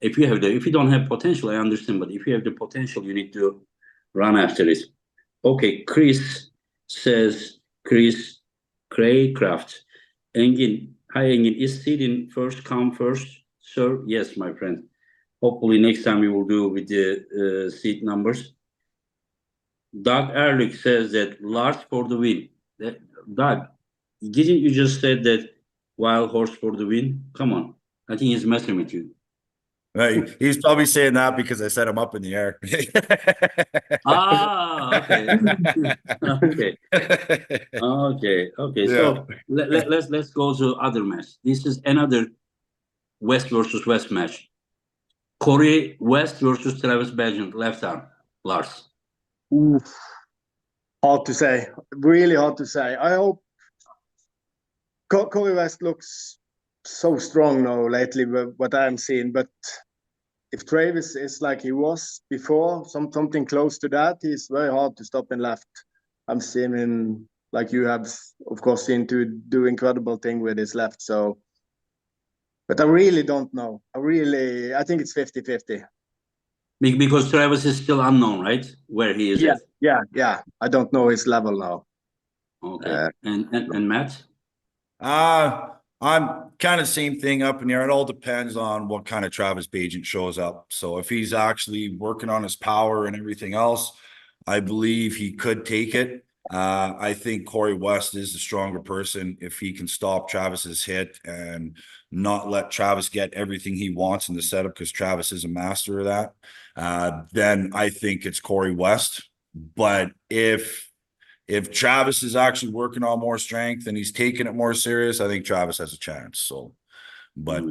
If you don't have potential, I understand, but if you have the potential, you need to run after it. Okay, Chris Craycraft. Engin, Hi, Engin. Is seating first come first, sir? Yes, my friend. Hopefully next time we will do with the seat numbers. Doug Ehrlich says that Lars for the win. Doug, didn't you just said that wild horse for the win? Come on. I think he's messing with you. Right. He's probably saying that because I set him up in the air. Ah, okay. Okay. Okay. Yeah. So let's go to other match. This is another West versus West match. Corey West versus Travis Bagent, left arm. Lars. Oof. Hard to say. Really hard to say. I hope Corey West looks so strong now lately, what I'm seeing. But if Travis is like he was before, something close to that, he's very hard to stop in left. I'm seeing him, like you have, of course, seen to do incredible thing with his left. So, but I really don't know. I think it's 50-50. Because Travis is still unknown, right? Where he is at. Yeah. I don't know his level now. Okay. And Matt? I'm kind of same thing up in the air. It all depends on what kind of Travis Bagent shows up. So if he's actually working on his power and everything else, I believe he could take it. I think Corey West is the stronger person if he can stop Travis's hit and not let Travis get everything he wants in the setup, because Travis is a master of that. Then I think it's Corey West. But if Travis is actually working on more strength and he's taking it more serious, I think Travis has a chance. So, but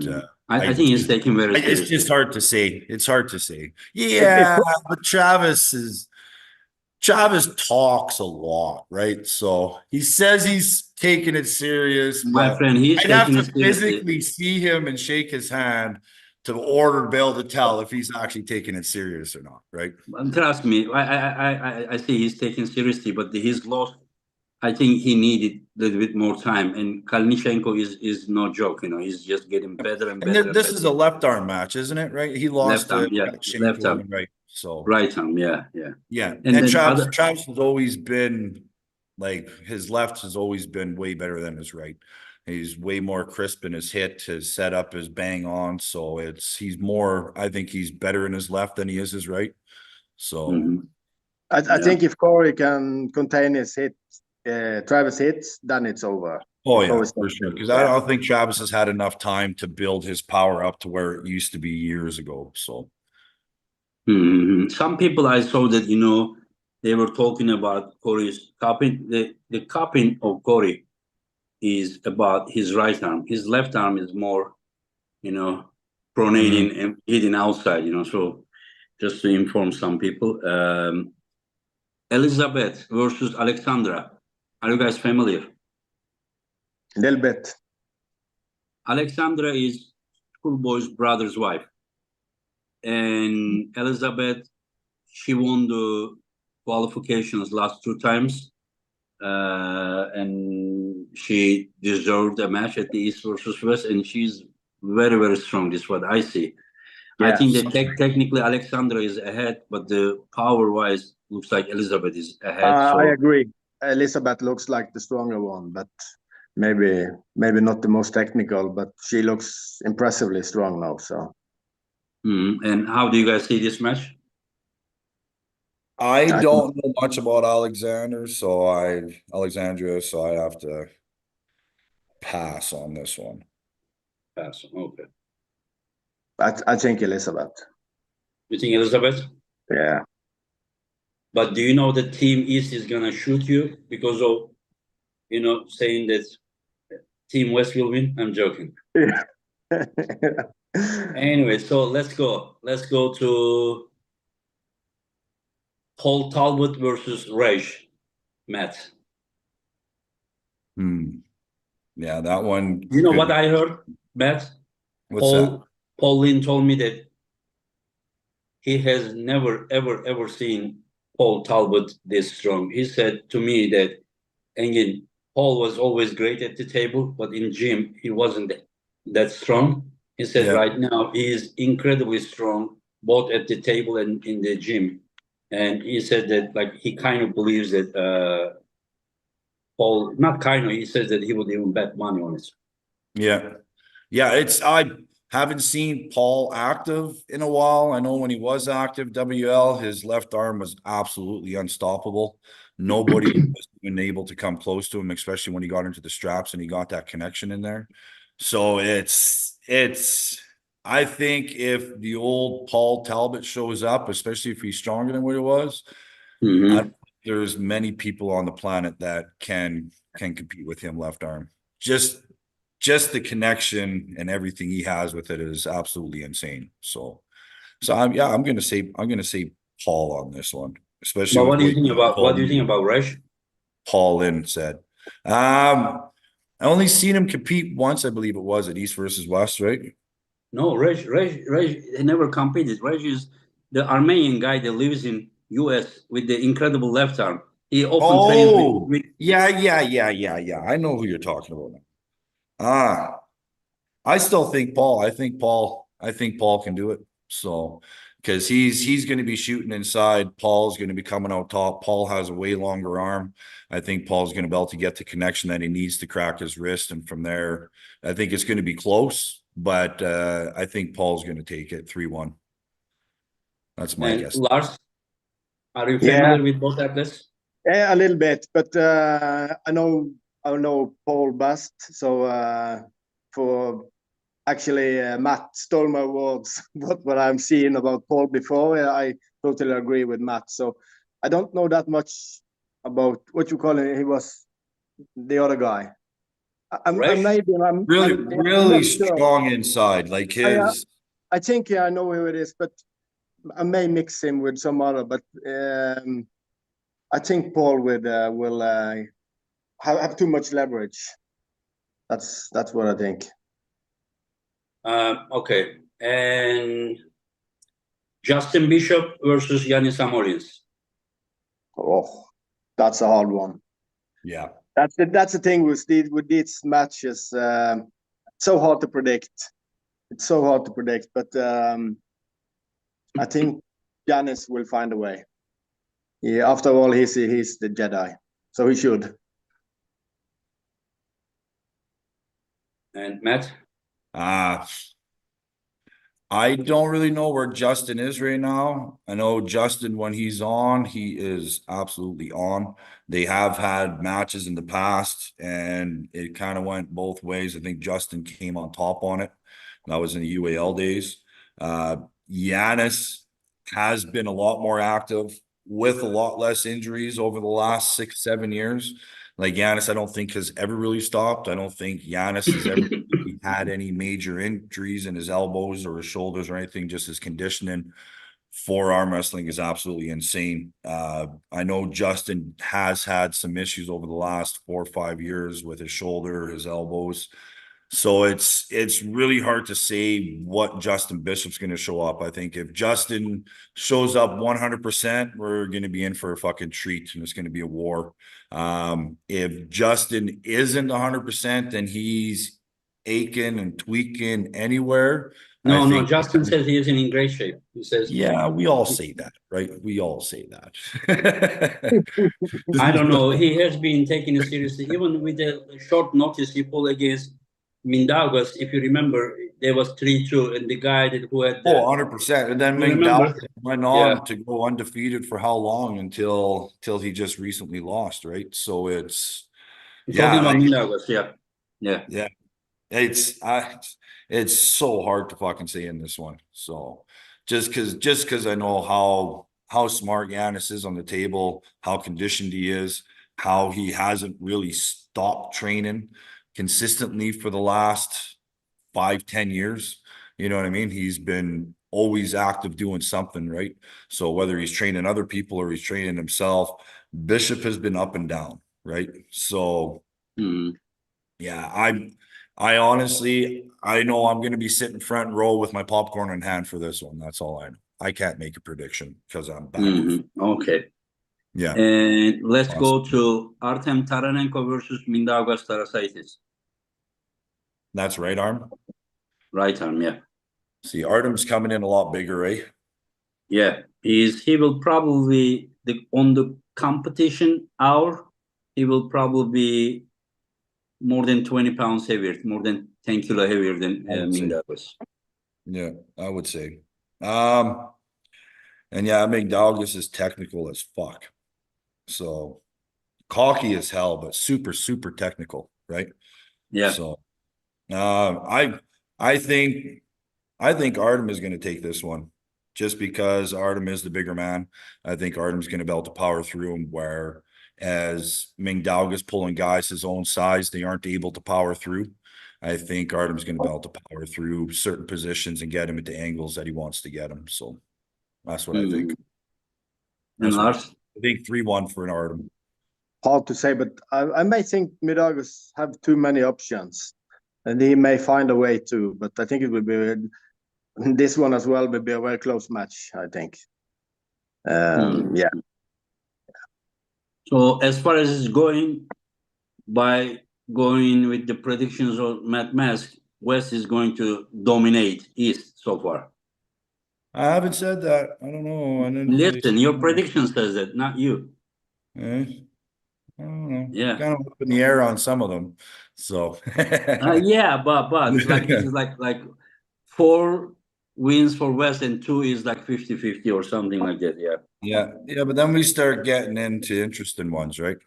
I think he's taking very seriously. It's just hard to say. It's hard to say. Yeah, but Travis talks a lot, right? So he says he's taking it serious, My but friend, he's I'd have taking to it seriously. physically see him and shake his hand to be able to tell if he's actually taking it serious or not, right? Trust me, I see he's taking seriously, but his loss, I think he needed a little bit more time. And Kalnichenko is no joke, he's just getting better and better. And this is a left arm match, isn't it? Right? He lost left arm, to yeah, left arm, right? So right arm, yeah. And then Travis has always been like, his left has always been way better than his right. He's way more crisp in his hit. His setup is bang on. So I think he's better in his left than he is his right. So I think if Corey can contain his hit, Travis hits, then it's over. Oh yeah, for sure. Because I don't think Travis has had enough time to build his power up to where it used to be years ago. So some people I saw that they were talking about Corey's cupping. The cupping of Corey is about his right arm. His left arm is more, pronating and hitting outside. So just to inform some people, Elizabeth versus Alexandra. Are you guys familiar? A little bit. Alexandra is schoolboy's brother's wife, and Elizabeth, she won the qualifications last 2 times, and she deserved a match at the East versus West, and she's very, very strong. This is what I see. Yeah. I think that technically Alexandra is ahead, but the power-wise, looks like Elizabeth is ahead. I agree. Elizabeth looks like the stronger one, but maybe not the most technical, but she looks impressively strong now. So. And how do you guys see this match? I don't know much about Alexandria, so I have to pass on this one. Pass. Okay. I think Elizabeth. You think Elizabeth? Yeah. But do you know that Team East is gonna shoot you because of, saying that Team West will win? I'm joking. Yeah. Anyway, so let's go. Let's go to Paul Talbot versus Raj. Matt. Yeah, that one. You know what I heard, Matt? What's that? Paul Lynn told me that he has never, ever seen Paul Talbot this strong. He said to me that, again, Paul was always great at the table, but in gym, he wasn't that strong. He said right now he is incredibly strong, both at the table and in the gym. And he said that, like, he kind of believes that Paul, not kind of, he says that he would even bet money on it. Yeah. Yeah, I haven't seen Paul active in a while. I know when he was active, WL, his left arm was absolutely unstoppable. Nobody was even able to come close to him, especially when he got into the straps and he got that connection in there. So I think if the old Paul Talbot shows up, especially if he's stronger than what he was, Mhm. there's many people on the planet that can compete with him left arm. Just the connection and everything he has with it is absolutely insane. So I'm gonna say Paul on this one, especially But with what do you what think you about told me Reg? Paul Lynn said. I only seen him compete once, I believe it was at East versus West, right? No, Reg, he never competed. Reg is the Armenian guy that lives in US with the incredible left arm. He often trains Oh, with yeah. I know who you're talking about now. Ah, I still think Paul. I think Paul can do it. So, because he's going to be shooting inside. Paul's going to be coming out top. Paul has a way longer arm. I think Paul's going to be able to get the connection that he needs to crack his wrist, and from there, I think it's going to be close. But I think Paul's going to take it 3-1. That's my and guess. Lars. Are you Yeah, familiar with both athletes? yeah, a little bit, but I know Paul best. So for actually, Matt stole my words. What I'm seeing about Paul before, I totally agree with Matt. So I don't know that much about what you call it. He was the other guy. I'm Reg? maybe Really, I'm really not sure. strong inside. Like I his. I think I know who it is, but I may mix him with some other. But I think Paul will have too much leverage. That's what I think. Okay. And Justin Bishop versus Yanis Amorins. Oh, that's a hard one. Yeah. That's the thing with these matches. So hard to predict. It's so hard to predict, but I think Giannis will find a way. Yeah, after all, he's the Jedi, so he should. And Matt? I don't really know where Justin is right now. I know Justin, when he's on, he is absolutely on. They have had matches in the past, and it kind of went both ways. I think Justin came on top on it. That was in the UAL days. Uh, Giannis has been a lot more active with a lot less injuries over the last 6-7 years. Like Giannis, I don't think has ever really stopped. I don't think Giannis has ever he had any major injuries in his elbows or his shoulders or anything. Just his conditioning for arm wrestling is absolutely insane. I know Justin has had some issues over the last 4 or 5 years with his shoulder, his elbows. So it's really hard to say what Justin Bishop's going to show up. I think if Justin shows up 100%, we're going to be in for a fucking treat, and it's going to be a war. If Justin isn't 100%, then he's aching and tweaking anywhere. I No, think, Justin says he is in great shape. He says, yeah, we all say that, right? We all say that. I don't know. He has been taking it seriously. Even with the short notice he pulled against Mindaugas, if you remember, there was 3-2, and the guy who had Oh, the, 100%. And then you Ming remember? Dao went Yeah. on to go undefeated for how long until he just recently lost, right? So it's You're talking yeah, about like Mindaugas, yeah. Yeah. yeah, it's so hard to fucking say in this one. So just because I know how smart Giannis is on the table, how conditioned he is, how he hasn't really stopped training consistently for the last 5-10 years. You know what I mean? He's been always active doing something, right? So whether he's training other people or he's training himself, Bishop has been up and down, right? So Mhm. yeah, I honestly I know I'm gonna be sitting front row with my popcorn in hand for this one. That's all I know. I can't make a prediction because I'm bad with Okay. yeah, And let's awesome. go to Artem Taranenko versus Mindaugas Tarasaitis. That's right arm. Right arm, yeah. See, Artem's coming in a lot bigger, eh? Yeah. He will probably on the competition hour, he will probably be more than 20 pounds heavier, more than 10 kilo heavier than I would say. Mindaugas. Yeah, I would say. And yeah, McDougas is technical as fuck. So cocky as hell, but super, super technical, right? Yeah. So I think Artem is going to take this one just because Artem is the bigger man. I think Artem's going to be able to power through him, whereas Mindaugas pulling guys his own size, they aren't able to power through. I think Artem's going to be able to power through certain positions and get him at the angles that he wants to get him. So that's what I think. And Lars? I think 3-1 for an Artem. Hard to say, but I may think Mindaugas have too many options, and he may find a way to. But I think it will be this one as well. Will be a very close match, I think. Yeah. So as far as it's going, by going with the predictions of Matt Mask, West is going to dominate East so far. I haven't said that. I don't know. Listen, your prediction says that, not you. I don't know. Yeah. Kind of up in the air on some of them. So yeah, but it's like 4 wins for West and 2 is like 50-50 or something like that. Yeah. Yeah, but then we start getting into interesting ones, right?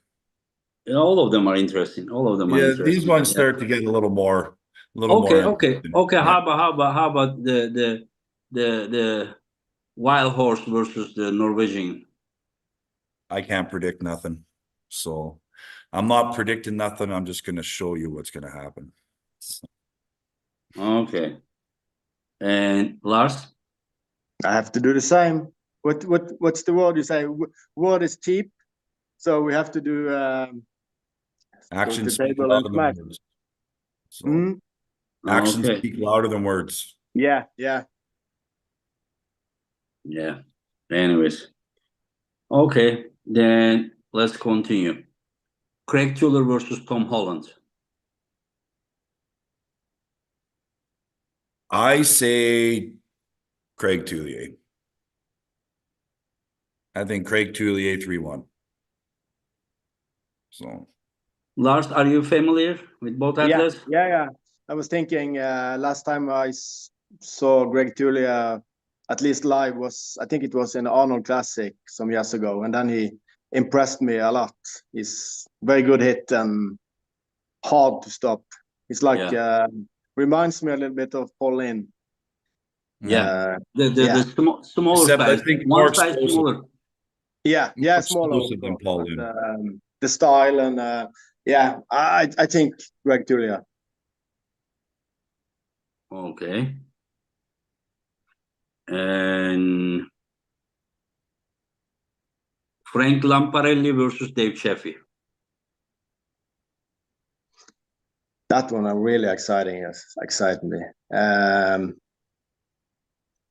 All of them are interesting. All of them are interesting. These ones start to get a little more Okay. Yeah. How about the wild horse versus the Norwegian? I can't predict nothing. So I'm not predicting nothing. I'm just going to show you what's going to happen. So. Okay. And Lars? I have to do the same. What's the word you say? Word is cheap, so we have to do Actions the speak table louder and than smash. words. So actions Okay. speak louder than words. Yeah. Anyways. Okay, then let's continue. Craig Tuller versus Tom Holland. I say Craig Tullier. I think Craig Tullier 3-1. So Lars, are you familiar with both athletes? Yeah. I was thinking last time I saw Greg Tullier at least live I think it was in Arnold Classic some years ago, and then he impressed me a lot. He's very good hit and hard to stop. It's like reminds me a little bit of Paul Lynn. Yeah, the smaller Except size, I think one more size explosive. smaller. Yeah, More smaller explosive than Paul Lynn. the style and I think Greg Tullier. Okay. And Frank Lamparelli versus Dave Chaffee. That one are really exciting me.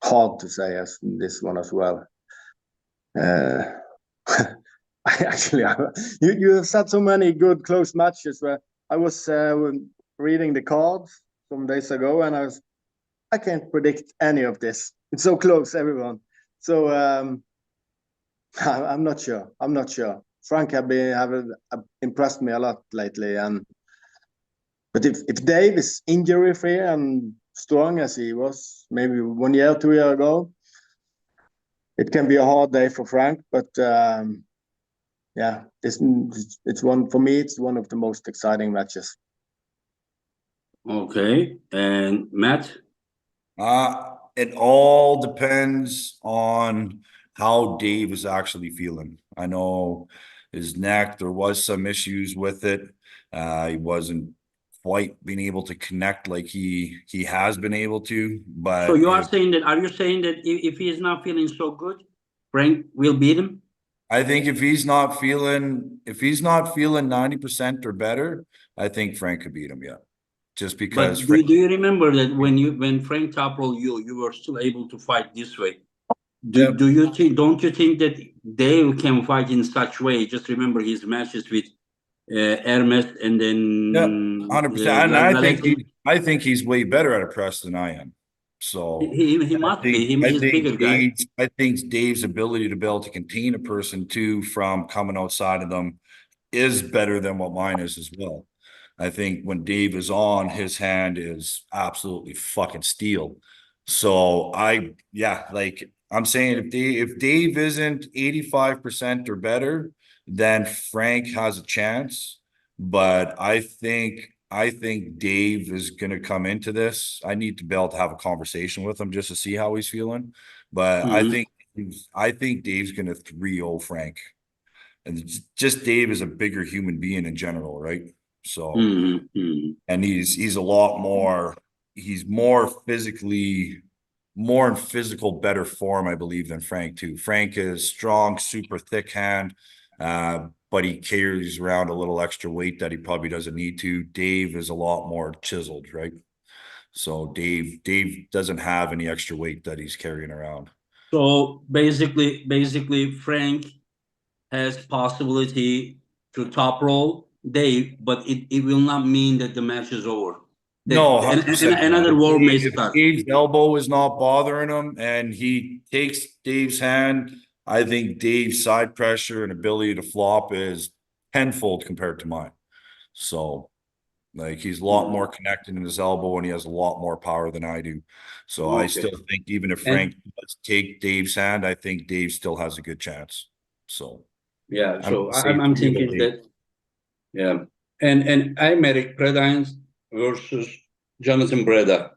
Hard to say as this one as well. You have said so many good close matches where I was reading the cards some days ago and I can't predict any of this. It's so close, everyone. So I'm not sure. Frank have impressed me a lot lately, but if Dave is injury free and strong as he was maybe 1 year, 2 years ago, it can be a hard day for Frank. But it's one for me. It's one of the most exciting matches. Okay, and Matt? It all depends on how Dave is actually feeling. I know his neck, there was some issues with it. He wasn't quite being able to connect like he has been able to. But so are you saying that if he is not feeling so good, Frank will beat him? I think if he's not feeling 90% or better, I think Frank could beat him. Yeah. Just because. But do you remember that when Frank toppled you were still able to fight this way? Don't you think that Dave can fight in such way? Just remember his matches with Hermes and then 100%. And I think he's way better at a press than I am. So he must be. He's a bigger guy. I think Dave's ability to be able to contain a person too from coming outside of them is better than what mine is as well. I think when Dave is on, his hand is absolutely fucking steel. So like I'm saying, if Dave isn't 85% or better, then Frank has a chance. But I think Dave is gonna come into this. I need to be able to have a conversation with him just to see how he's feeling. But Mhm. I think Dave's gonna 3-0 Frank. And just Dave is a bigger human being in general, right? So, Mhm. Mhm. and he's a lot more, he's more physically, more in physical better form, I believe, than Frank too. Frank is strong, super thick hand, but he carries around a little extra weight that he probably doesn't need to. Dave is a lot more chiseled, right? So Dave doesn't have any extra weight that he's carrying around. So basically, Frank has possibility to top roll Dave, but it will not mean that the match is over. That No, 100%. another war may start. If Dave's elbow is not bothering him and he takes Dave's hand, I think Dave's side pressure and ability to flop is tenfold compared to mine. So, like, he's a lot more connected in his elbow and he has a lot more power than I do. So, I Okay. still think even if And Frank does take Dave's hand, I think Dave still has a good chance. So, yeah, I'm so gonna say I'm 3-0 thinking Dave. that yeah, and Aymeric Bredine versus Jonathan Breda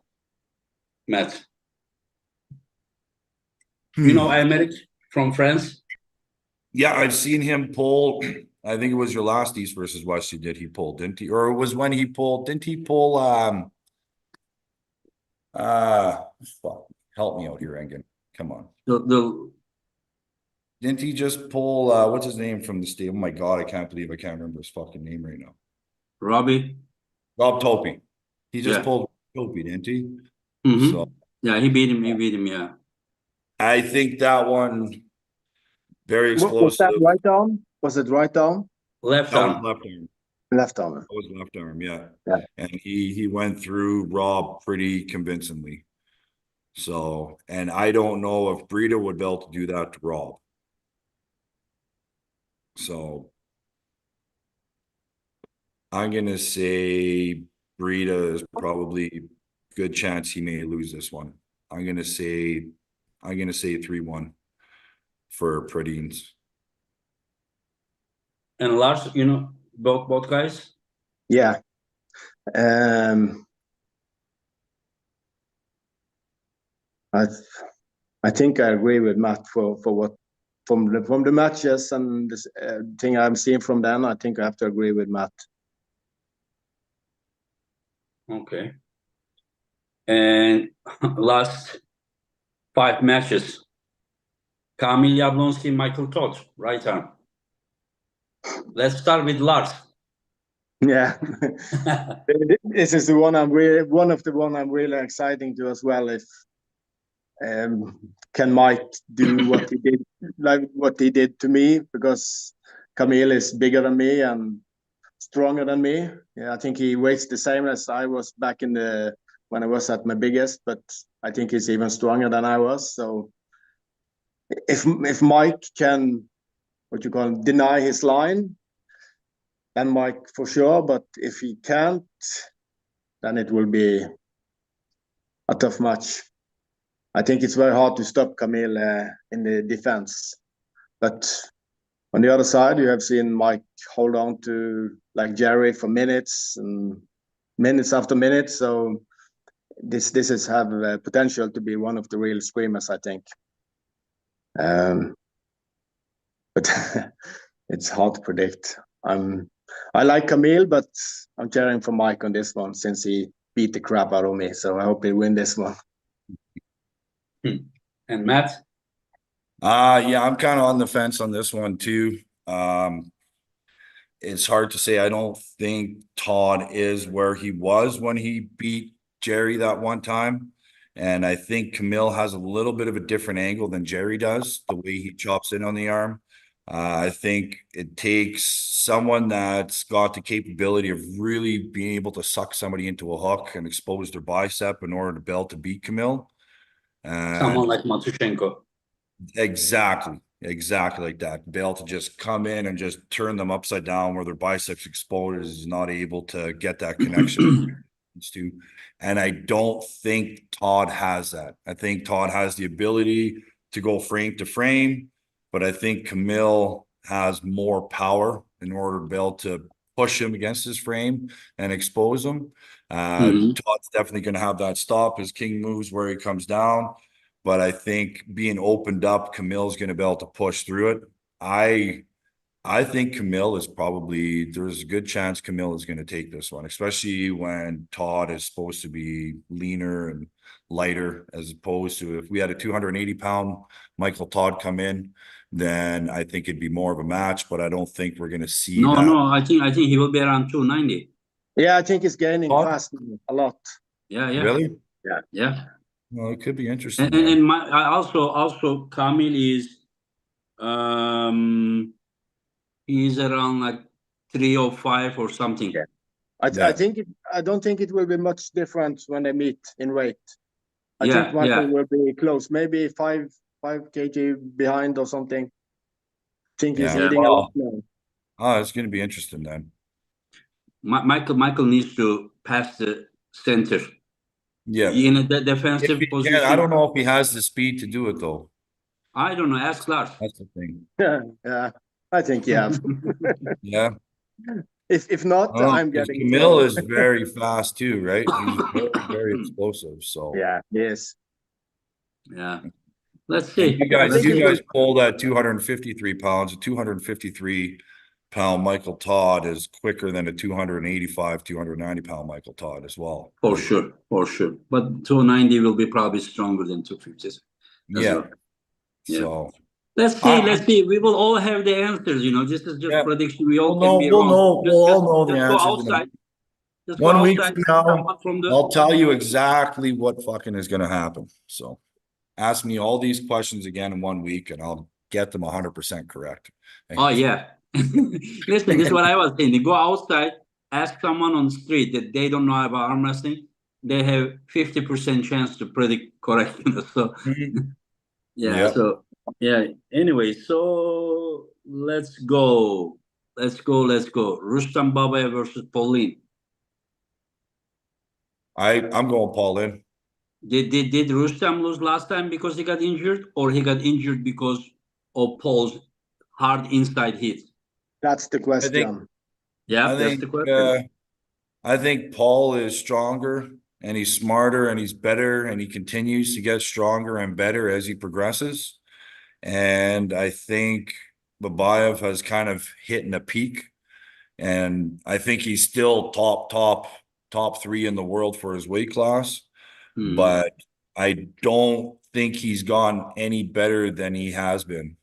match. You know Aymeric from France? Yeah, I've seen him pull. I think it was your last East versus West he did. He pulled, didn't he? Or it was when he pulled, didn't he pull uh fuck, help me out here, Engen. Come on. The Didn't he just pull what's his name from the state? Oh my god, I can't believe I can't remember his fucking name right now. Robbie? Rob Topi. He just Yeah. pulled Topi, didn't he? So Mm-hmm. Yeah, he beat him. He beat him. Yeah. I think that one very What was explosive. that right arm? Was it right arm? Left That was arm. left arm. Left arm. That was left arm, yeah. Yeah. And he went through Rob pretty convincingly. So, and I don't know if Breida would be able to do that to Rob. So I'm gonna say Breida is probably good chance he may lose this one. I'm gonna say 3-1 for Pradines. And Lars, you know, both guys? Yeah. I I think I agree with Matt for what from the matches and this thing I'm seeing from them. I think I have to agree with Matt. Okay. And last 5 matches. Kamil Jablonski, Michael Todd, right arm. Let's start with Lars. Yeah. This is the one I'm really I'm really exciting to as well. If can Mike do what he did, like what he did to me, because Camille is bigger than me and stronger than me. Yeah, I think he weighs the same as I was back in the when I was at my biggest, but I think he's even stronger than I was. So if Mike can what you call deny his line, then Mike for sure. But if he can't, then it will be a tough match. I think it's very hard to stop Camille in the defense. But on the other side, you have seen Mike hold on to like Jerry for minutes and minutes after minutes. So this is have potential to be one of the real screamers, I think. But it's hard to predict. I like Camille, but I'm cheering for Mike on this one since he beat the crap out of me. So I hope he win this one. And Matt? Yeah, I'm kind of on the fence on this one too. It's hard to say. I don't think Todd is where he was when he beat Jerry that one time. And I think Camille has a little bit of a different angle than Jerry does, the way he chops in on the arm. I think it takes someone that's got the capability of really being able to suck somebody into a hook and expose their bicep in order to be able to beat Camille. Someone And like Matushenko. exactly. exactly like that. Be able to just come in and just turn them upside down where their biceps exploded, is not able to get that connection to. And I don't think Todd has that. I think Todd has the ability to go frame to frame, but I think Camille has more power in order to be able to push him against his frame and expose him. Todd's definitely going to have that stop. His king moves where he comes down, but I think being opened up, Camille's going to be able to push through it. I think Camille is probably, there's a good chance Camille is going to take this one, especially when Todd is supposed to be leaner and lighter, as opposed to if we had a 280-pound Michael Todd come in, then I think it'd be more of a match, but I don't think we're going to see No, that. no, I think he will be around 290. Yeah, I think he's gaining Todd? fast a lot. Yeah, yeah. Really? Yeah. Well, it could be interesting. And I also Kamil is he's around like 305 or something. Yeah. Yeah. I don't think it will be much different when they meet in weight. I Yeah, think Michael yeah. will be close, maybe 5 kg behind or something. Think he's Yeah. eating a lot now. Oh, it's going to be interesting then. Michael needs to pass the center Yeah. in a defensive If he position. can, I don't know if he has the speed to do it though. I don't know. Ask Lars. That's the thing. Yeah, I think yeah. Yeah. If not, Oh, I'm 'cause getting Camille trouble. is very fast too, right? He's very, very explosive. So Yeah, yes. Yeah. Let's and see. you guys, think you he guys pulled at 253 pounds. A 253-pound Michael Todd is quicker than a 285, 290-pound Michael Todd as well. For sure. But 290 will be probably stronger than 250. Yeah. Well. Yeah. So Let's see. We will all have the answers. This is just prediction. We all can be wrong. We'll all know the Just go answers. outside. Just go 1 week outside. from now, Someone from the I'll tell you exactly what fucking is going to happen. So ask me all these questions again in 1 week and I'll get them 100% correct. Oh, yeah. Listen, this is what I was saying. They go outside, ask someone on the street that they don't know about arm wrestling. They have 50% chance to predict correct. So, Yep. So, anyway, so let's go. Rustam Baba versus Pauline. I'm going Paulin. Did Rustam lose last time because he got injured, or he got injured because of Paul's hard inside hit? That's the question. That's the question. I think Paul is stronger and he's smarter and he's better and he continues to get stronger and better as he progresses. And I think Babayev has kind of hit a peak, and I think he's still top 3 in the world for his weight class. But I don't think he's gone any better than he has been.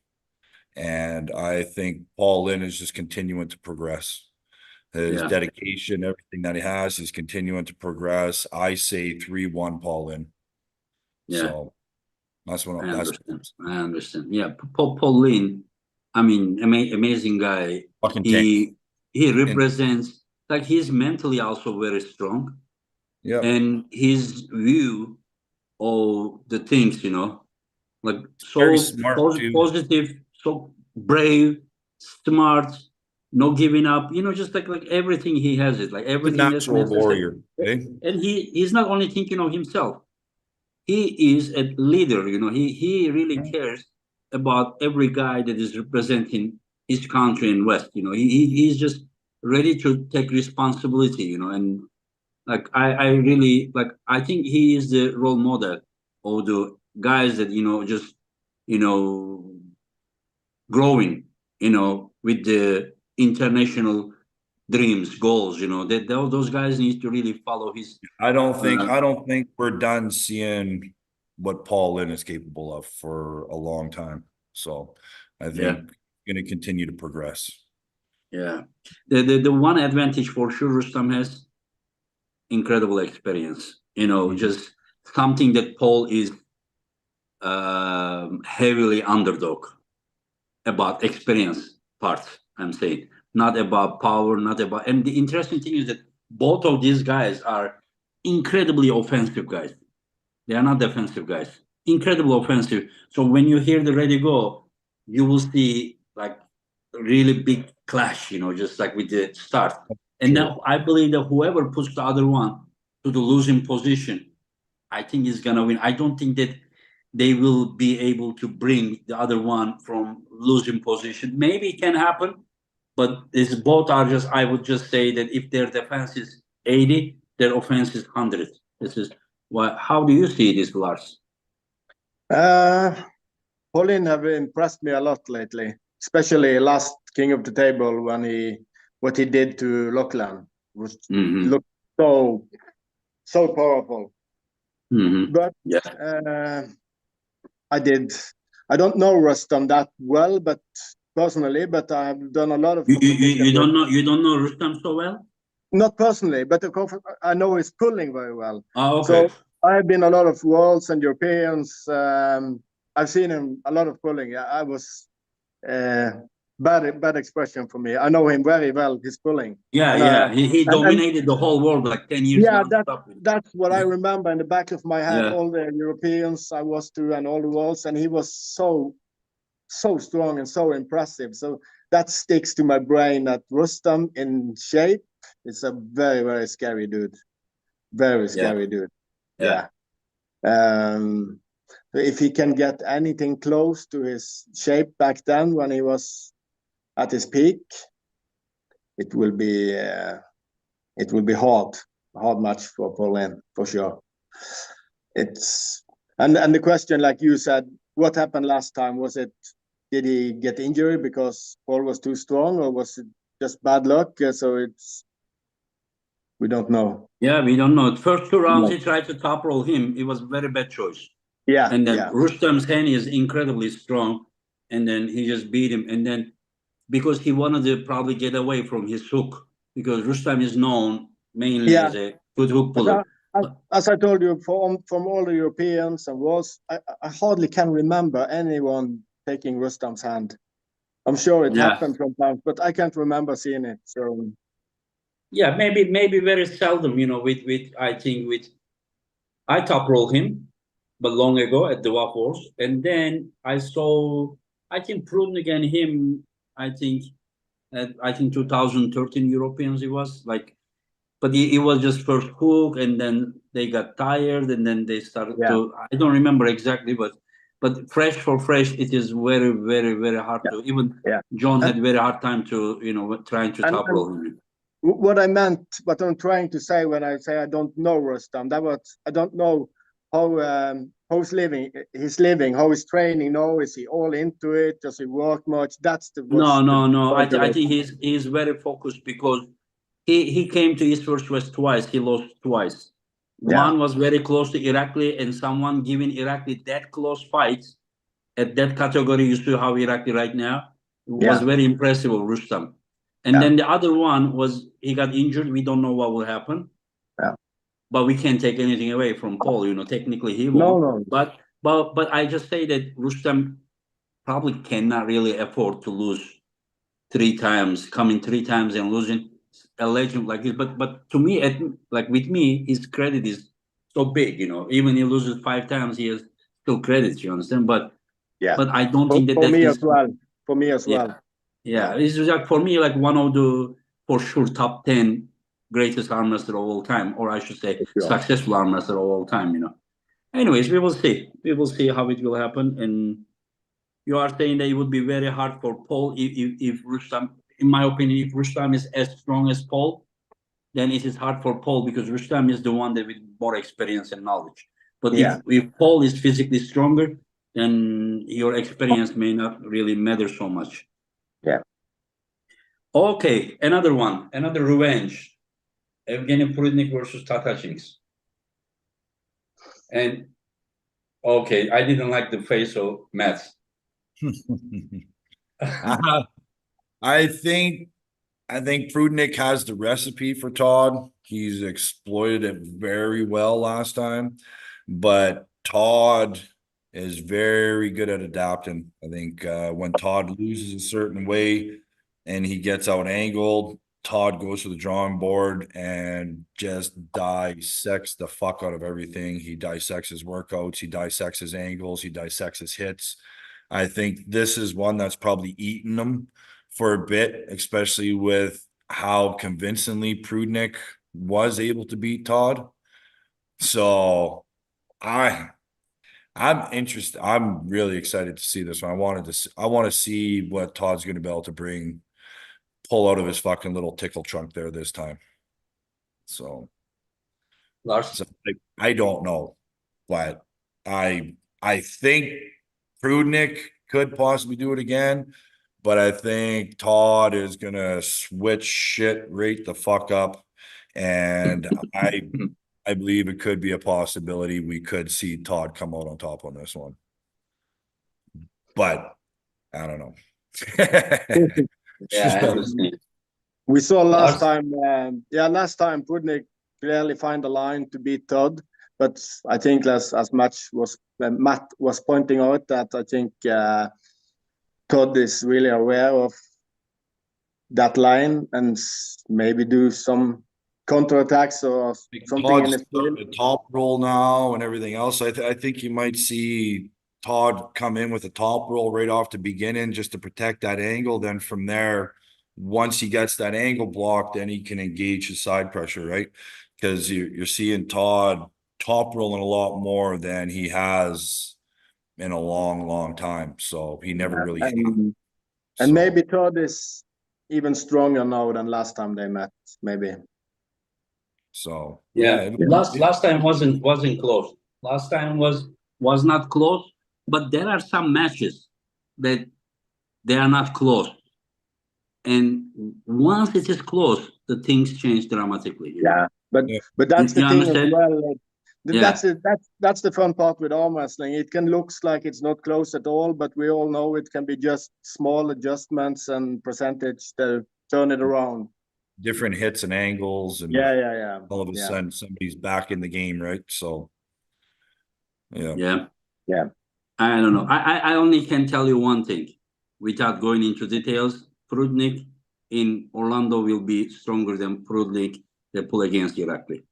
And I think Paul Lynn is just continuing to progress. His dedication, everything that he has, is continuing to progress. I say 3-1 Paul Lynn. Yeah. So that's what I understand. Yeah, Paul Lynn, I mean, amazing guy. He represents, like, he's mentally also very strong. Yeah. And his view of the things, like so positive, so brave, smart, no giving up, just like everything he has it, like everything that's necessary. Warrior, And he's not only thinking of himself. He is a leader, he really cares about every guy that is representing his country in West. He's just ready to take responsibility, and like I really like, I think he is the role model of the guys that just growing with the international dreams, goals, that those guys need to really follow his. I don't think we're done seeing what Paul Lynn is capable of for a long time. So I think going to continue to progress. Yeah. The one advantage for sure Rustam has, incredible experience, just something that Paul is heavily underdog about experience part, I'm saying, not about power, and the interesting thing is that both of these guys are incredibly offensive guys. They are not defensive guys. Incredibly offensive. So when you hear the ready go, you will see like a really big clash, just like with the start. And Sure. now I believe that whoever puts the other one to the losing position, I think is gonna win. I don't think that they will be able to bring the other one from losing position. Maybe it can happen, but this both are just. I would just say that if their defense is 80, their offense is 100. This is what. How do you see this, Lars? Pauline have impressed me a lot lately, especially last King of the Table when what he did to Lachlan was looked so powerful. But Yeah. I don't know Rustam that well, but personally, but I've done a lot of competition. You don't know Rustam so well? Not personally, but I know he's pulling very well. Oh, okay. So I've been a lot of Worlds and Europeans. I've seen him a lot of pulling. Yeah, I was bad expression for me. I know him very well. He's pulling. Yeah. He And dominated the whole world like 10 years. yeah, non-stop. that's what I remember in the back of my head. Yeah. All the Europeans I was to and all the Worlds, and he was so strong and so impressive. So that sticks to my brain. That Rustam in shape is a very, very scary dude. Very scary dude. Yeah. If he can get anything close to his shape back then when he was at his peak, it will be hard match for Pauline for sure. It's and the question, like you said, what happened last time? Did he get injured because Paul was too strong, or was it just bad luck? So we don't know. Yeah, we don't know. First 2 rounds, he tried to top roll him. It was a very bad choice. Yeah. And then Rustam's hand is incredibly strong. And then he just beat him. And then because he wanted to probably get away from his hook, because Rustam is known mainly as a good hook puller. As I told you, from all the Europeans and Worlds, I hardly can remember anyone taking Rustam's hand. I'm sure it happened sometimes, but I can't remember seeing it. So yeah, maybe very seldom, I top roll him, but long ago at the WAF Wars. And then I think Prudnik and him, I think 2013 Europeans it was like, but it was just first hook, and then they got tired, and then they started to. I don't remember exactly, but fresh for fresh, it is very, very, very hard to. Even John had very hard time to trying to top roll him. What I'm trying to say when I say I don't know Rustam, I don't know how he's living, how he's training now. Is he all into it? Does he work much? No. I think he's very focused because he came to East vs West twice. He lost twice. One was very close to Irakli, and someone giving Irakli that close fights at that category. You see how Irakli right now was very impressive of Rustam. And then the other one was he got injured. We don't know what will happen. Yeah. But we can't take anything away from Paul. Technically he won. No. But I just say that Rustam probably cannot really afford to lose 3 times, coming 3 times and losing a legend like this. But to me, with me, his credit is so big. Even he loses 5 times, he has still credits. You understand? But I don't think that for me as well. For me as well. Yeah, it's like for me, like one of the for sure top 10 greatest arm wrestler of all time, or I should say, successful arm wrestler of all time. Anyways, we will see. We will see how it will happen. And you are saying that it would be very hard for Paul if Rustam, in my opinion, if Rustam is as strong as Paul, then it is hard for Paul because Rustam is the one that with more experience and knowledge. But if Paul is physically stronger, then your experience may not really matter so much. Yeah. Okay, another revenge. Evgeny Prudnik versus Tatachinks. And okay, I didn't like the face of Matt. I think Prudnik has the recipe for Todd. He's exploited it very well last time, but Todd is very good at adapting. I think when Todd loses a certain way and he gets out angled, Todd goes to the drawing board and just dissects the fuck out of everything. He dissects his workouts, he dissects his angles, he dissects his hits. I think this is one that's probably eaten him for a bit, especially with how convincingly Prudnik was able to beat Todd. So I'm interested. I'm really excited to see this one. I want to see what Todd's going to be able to pull out of his fucking little tickle trunk there this time. So, Lars? I don't know, but I think Prudnik could possibly do it again, but I think Todd is gonna switch shit right the fuck up, and I believe it could be a possibility we could see Todd come out on top on this one, but I don't know. Yeah, I understand. We saw last Lars? time, last time Prudnik clearly find the line to beat Todd, but I think as much was Matt was pointing out that I think Todd is really aware of that line and maybe do some counterattacks or something in his Todd's the top roll now and everything else. I think you might see Todd come in with a top roll right off the beginning just to protect that angle. Then from there, once he gets that angle blocked, then he can engage his side pressure, right? Because you're seeing Todd top rolling a lot more than he has in a long, long time. So he never really and maybe Todd is even stronger now than last time they met, maybe. So Yeah. Last time wasn't close. Last time was not close, but there are some matches that they are not close. And once it is close, the things change dramatically. Yeah, but that's the thing understand? as well. Yeah. That's the fun part with arm wrestling. It can look like it's not close at all, but we all know it can be just small adjustments and percentage to turn it around. Different hits and angles, and all of a sudden somebody's back in the game, right? So Yeah. Yeah. I don't know. I only can tell you one thing without going into details. Prudnik in Orlando will be stronger than Prudnik they pull against Irakli.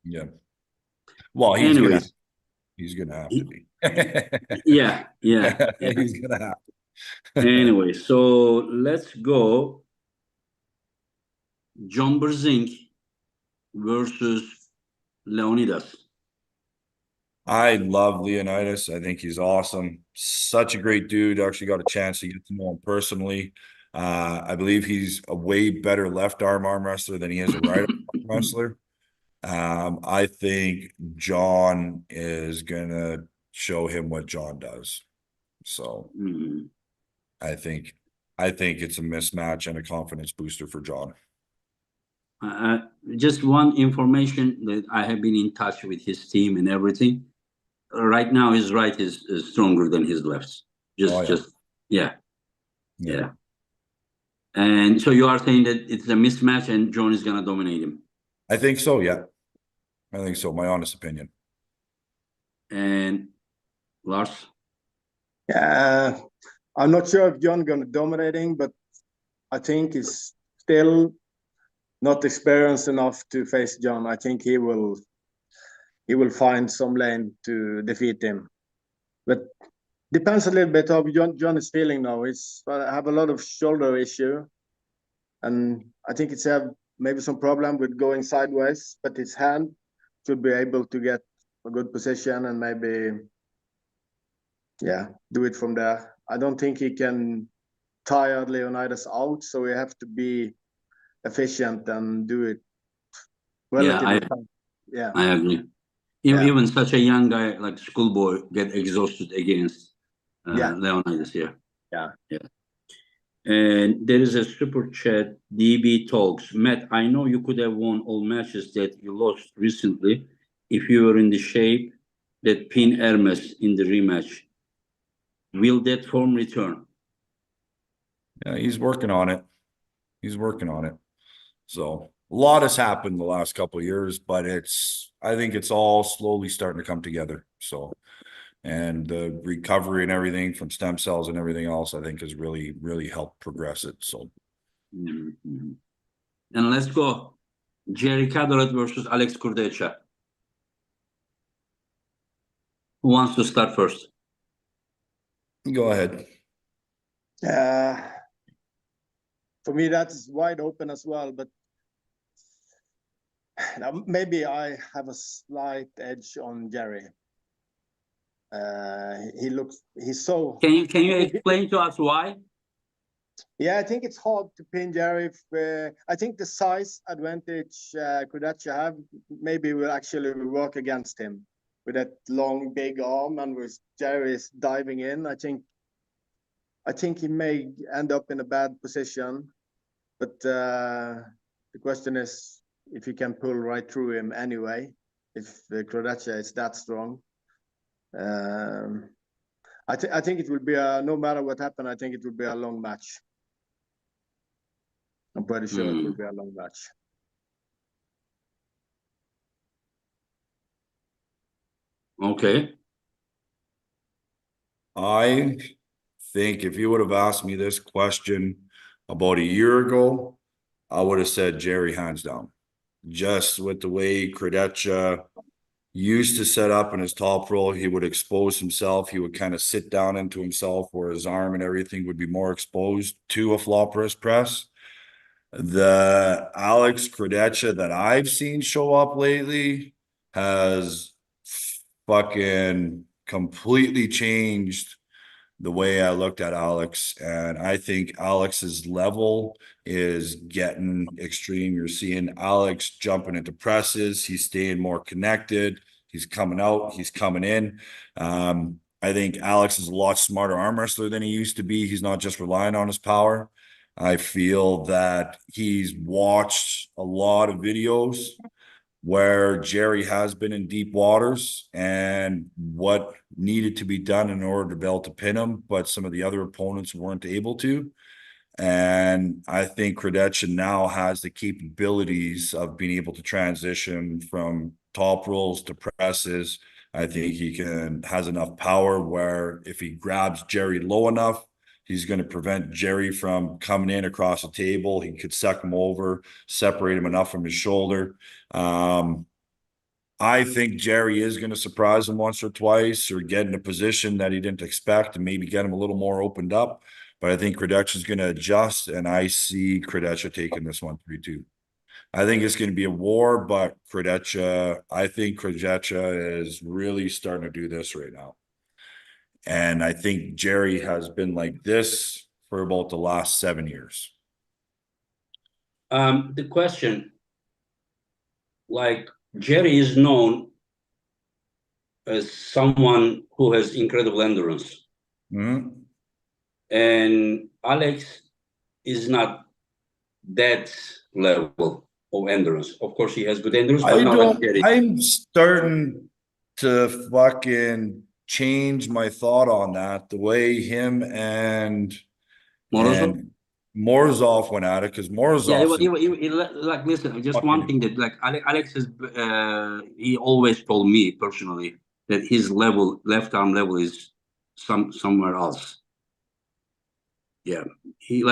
Yeah. Well, he's gonna have to be. Yeah. He's gonna have to. Anyway, so let's go. John Berzink versus Leonidas. I love Leonidas. I think he's awesome. Such a great dude. Actually got a chance to get to know him personally. I believe he's a way better left arm wrestler than he is a right arm wrestler. I think John is gonna show him what John does. So I think it's a mismatch and a confidence booster for John. Just one information that I have been in touch with his team and everything. Right now, his right is stronger than his left. Yeah. And so you are saying that it's a mismatch and John is gonna dominate him? I think so. Yeah, I think so. My honest opinion. And Lars? I'm not sure if John gonna dominate him, but I think he's still not experienced enough to face John. I think he will find some lane to defeat him. But depends a little bit how John is feeling now. He's have a lot of shoulder issue, and I think it's have maybe some problem with going sideways. But his hand should be able to get a good position and maybe, do it from there. I don't think he can tire Leonidas out, so we have to be efficient and do it relatively fast. Yeah, I agree. Even such a young guy like schoolboy get exhausted against Leonidas. Yeah. And there is a super chat. DB talks. Matt, I know you could have won all matches that you lost recently if you were in the shape that pin Hermes in the rematch. Will that form return? Yeah, he's working on it. So a lot has happened the last couple of years, but I think it's all slowly starting to come together. So, and the recovery and everything from stem cells and everything else, I think has really, really helped progress it. So, And let's go. Jerry Cadorette versus Alex Kurdecha. Who wants to start first? Go ahead. For me, that is wide open as well, but maybe I have a slight edge on Jerry. He's so. Can you explain to us why? Yeah, I think it's hard to pin Jerry. I think the size advantage Kudacha have maybe will actually work against him with that long, big arm, and with Jerry's diving in. I think he may end up in a bad position, but the question is if he can pull right through him anyway. If Kudacha is that strong. I think it will be no matter what happened, I think it will be a long match. I'm pretty sure it will be a long match. Okay. I think if you would have asked me this question about a year ago, I would have said Jerry hands down. Just with the way Credecha used to set up in his top roll, he would expose himself. He would kind of sit down into himself where his arm and everything would be more exposed to a flop wrist press. The Alex Credecha that I've seen show up lately has fucking completely changed the way I looked at Alex. And I think Alex's level is getting extreme. You're seeing Alex jumping into presses. He's staying more connected. He's coming out. He's coming in. I think Alex is a lot smarter arm wrestler than he used to be. He's not just relying on his power. I feel that he's watched a lot of videos where Jerry has been in deep waters and what needed to be done in order to be able to pin him, but some of the other opponents weren't able to. And I think Credecha now has the capabilities of being able to transition from top rolls to presses. I think he has enough power where if he grabs Jerry low enough, he's going to prevent Jerry from coming in across the table. He could suck him over, separate him enough from his shoulder. I think Jerry is going to surprise him once or twice or get in a position that he didn't expect and maybe get him a little more opened up. But I think Credecha is going to adjust, and I see Credecha taking this one 3-2. I think it's going to be a war, but I think Credecha is really starting to do this right now. And I think Jerry has been like this for about the last 7 years. The question, like Jerry is known as someone who has incredible endurance. Mm-hmm. And Alex is not that level of endurance. Of course, he has good endurance, but not like Jerry. I'm starting to fucking change my thought on that. The way him and Morozov went at it, because Morozov. Like, listen, just one thing that, like, Alex is, he always told me personally that his left arm level is somewhere else. Yeah, he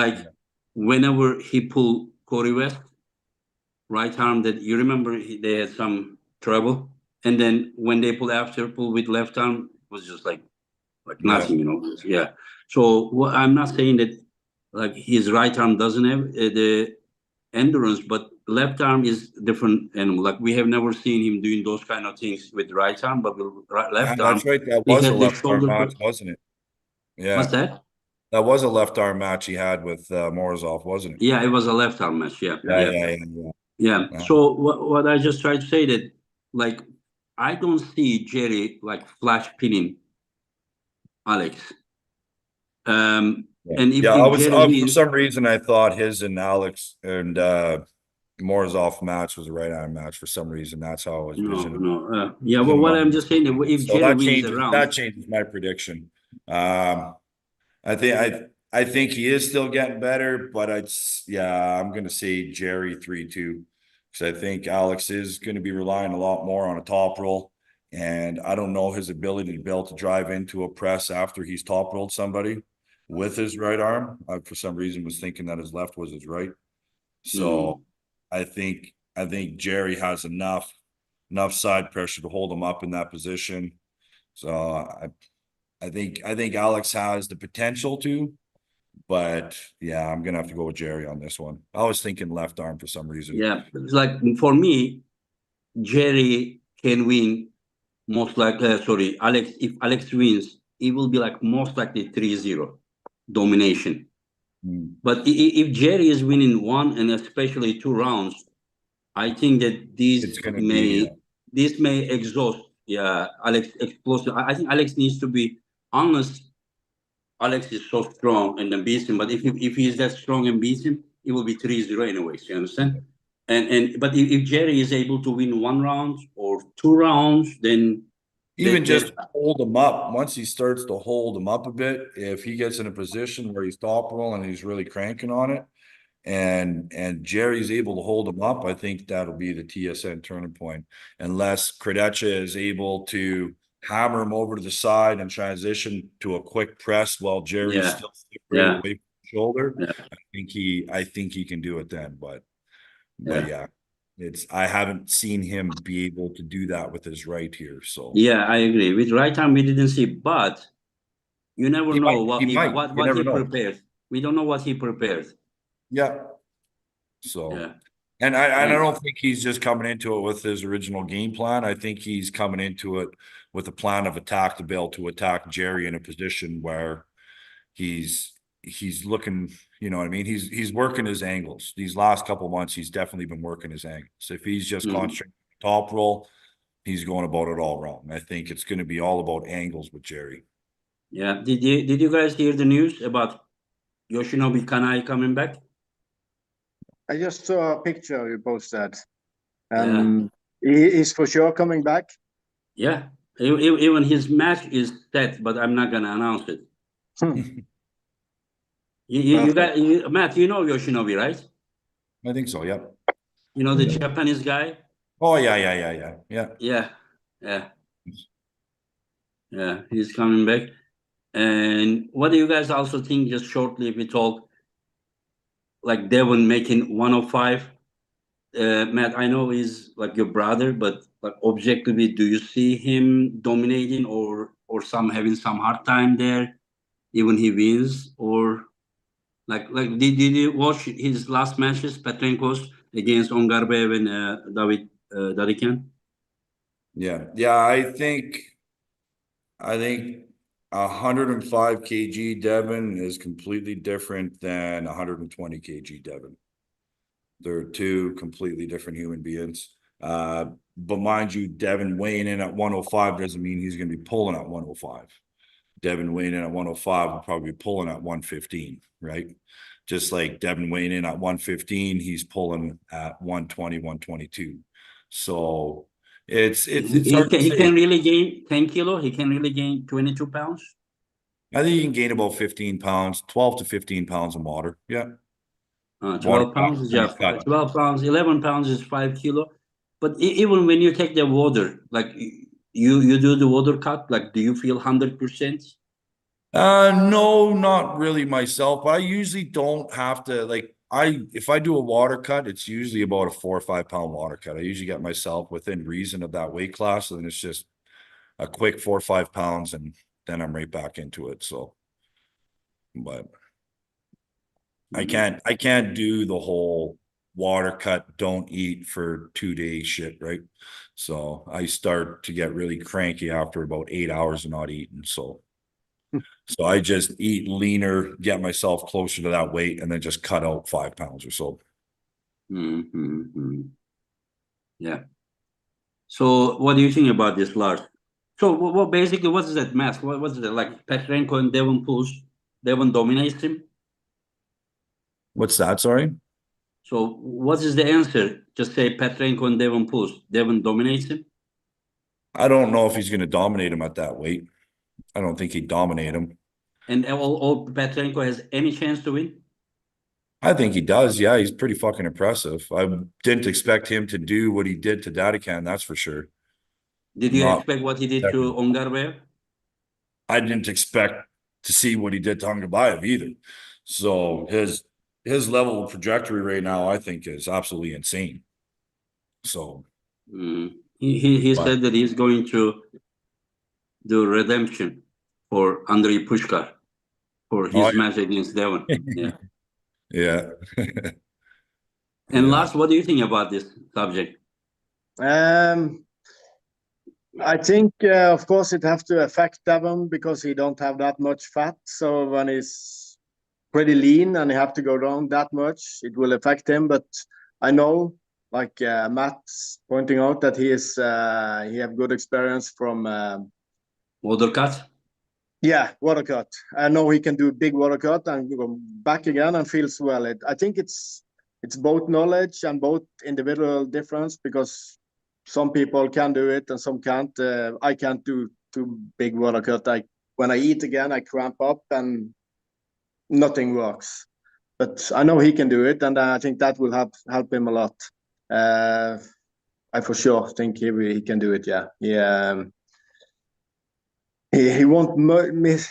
whenever he pulled Corey West, right arm, that you remember they had some trouble, and then when they pull with left arm, it was just like nothing, you know. Yeah. So I'm not saying that like his right arm doesn't have the endurance, but left arm is different animal. Like we have never seen him doing those kind of things with right arm, but with left arm. That's right. That was a left arm match, wasn't it? Yeah. What's that? That was a left arm match he had with Morozov, wasn't it? Yeah, it was a left arm match. Yeah. Yeah. So what I just tried to say that, like, I don't see Jerry like flash pinning Alex. And if for some reason I thought his and Alex and Morozov match was a right arm match. For some reason, that's how I was visioning. Well, what I'm just saying, that if Jerry wins around, that changes my prediction. I think he is still getting better, but I'm going to say Jerry 3-2, because I think Alex is going to be relying a lot more on a top roll, and I don't know his ability to be able to drive into a press after he's top rolled somebody with his right arm. I, for some reason, was thinking that his left was his right. So I think Jerry has enough side pressure to hold him up in that position. So I think Alex has the potential to, but yeah, I'm gonna have to go with Jerry on this one. I was thinking left arm for some reason. Yeah, it's like for me, Jerry can win most likely. Sorry, Alex. If Alex wins, it will be like most likely 3-0 domination. Hmm. But if Jerry is winning one and especially two rounds, I think that It's gonna be this may exhaust. Yeah, Alex explosive. I think Alex needs to be honest. Alex is so strong and then beats him. But if he's that strong and beats him, it will be 3-0 anyways. You understand? And but if Jerry is able to win one round or two rounds, then even just hold him up. Once he starts to hold him up a bit, if he gets in a position where he's top roll and he's really cranking on it, and Jerry's able to hold him up, I think that'll be the TSN turning point. Unless Kredecha is able to hammer him over to the side and transition to a quick press while Jerry's still separated away from the shoulder. Yeah. I think he can do it then, but yeah. I haven't seen him be able to do that with his right here. So Yeah, I agree. With right arm, we didn't see, but you never he know might. You what never he know. prepares. We don't know what he prepares. Yeah. So, Yeah. and I don't think he's just coming into it with his original game plan. I think he's coming into it with a plan of attack to be able to attack Jerry in a position where he's looking, you know what I mean? He's working his angles. These last couple months, he's definitely been working his angles. If he's just concentrating top roll, he's going about it all wrong. I think it's going to be all about angles with Jerry. Yeah. Did you guys hear the news about Yoshinobu Kanai coming back? I just saw a picture you posted. Yeah. He is for sure coming back. Yeah. Even his match is set, but I'm not gonna announce it. You got Matt. You know Yoshinobu, right? I think so. Yep. You know the Japanese guy. Oh yeah. Yeah. Yeah. He's coming back. And what do you guys also think? Just shortly, if we talk, like Devon making 105. Matt, I know he's like your brother, but like objectively, do you see him dominating or some having some hard time there, even he wins? Or did you watch his last matches, Petrenko's against Ongarbev and David Dadikian? Yeah. I think 105 kg Devon is completely different than 120 kg Devon. They're two completely different human beings. But mind you, Devon weighing in at 105 doesn't mean he's going to be pulling at 105. Devon weighing in at 105 will probably be pulling at 115, right? Just like Devon weighing in at 115, he's pulling at 120, 122. So it's hard to He say. can really gain 10 kilo. He can really gain 22 pounds. I think you can gain about 15 pounds, 12 to 15 pounds of water. Yeah. 12 pounds is 12 pounds, 11 pounds is 5 kilo. But even when you take the water, like you do the water cut, like do you feel 100%? No, not really myself. I usually don't have to if I do a water cut, it's usually about a 4 or 5 pound water cut. I usually get myself within reason of that weight class, and it's just a quick 4 or 5 pounds, and then I'm right back into it. So, but I can't do the whole water cut, don't eat for 2 days shit, right? So I start to get really cranky after about 8 hours of not eating. So I just eat leaner, get myself closer to that weight, and then just cut out 5 pounds or so. Yeah. So what do you think about this, Lars? So what basically what is that mask? What's it like? Petrenko and Devon pulls, Devon dominates him. What's that? Sorry. So what is the answer? Just say Petrenko and Devon pulls, Devon dominates him. I don't know if he's going to dominate him at that weight. I don't think he'd dominate him. And all Petrenko has any chance to win? I think he does. Yeah, he's pretty fucking impressive. I didn't expect him to do what he did to Dadikan, that's for sure. Did you expect what he did to Ongarbev? I didn't expect to see what he did to Ongarbev either. So his level of trajectory right now, I think, is absolutely insane. So he said that he's going to do redemption. for Andrei Pushkar for his Oh, match against Devon. Yeah. Yeah. And Yeah. Lars, what do you think about this subject? I think, of course, it have to affect Devon because he don't have that much fat. So when he's pretty lean and he have to go down that much, it will affect him. But I know, like Matt's pointing out, that he have good experience from Water cut? yeah, water cut. I know he can do big water cut and go back again and feels well. I think it's both knowledge and both individual difference because some people can do it and some can't. I can't do too big water cut. When I eat again, I cramp up and nothing works. But I know he can do it, and I think that will help him a lot. I for sure think he can do it. Yeah, yeah. He won't miss.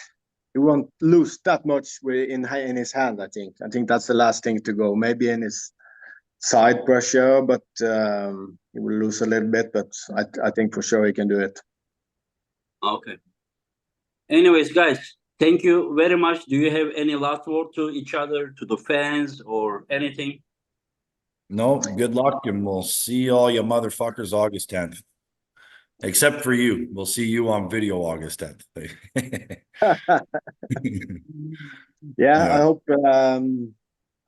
He won't lose that much in his hand. I think that's the last thing to go. Maybe in his side pressure, but he will lose a little bit. But I think for sure he can do it. Okay. Anyways, guys, thank you very much. Do you have any last word to each other, to the fans, or anything? No, good luck, and we'll see all you motherfuckers August 10th. Except for you. We'll see you on video August 10th. Yeah, I hope.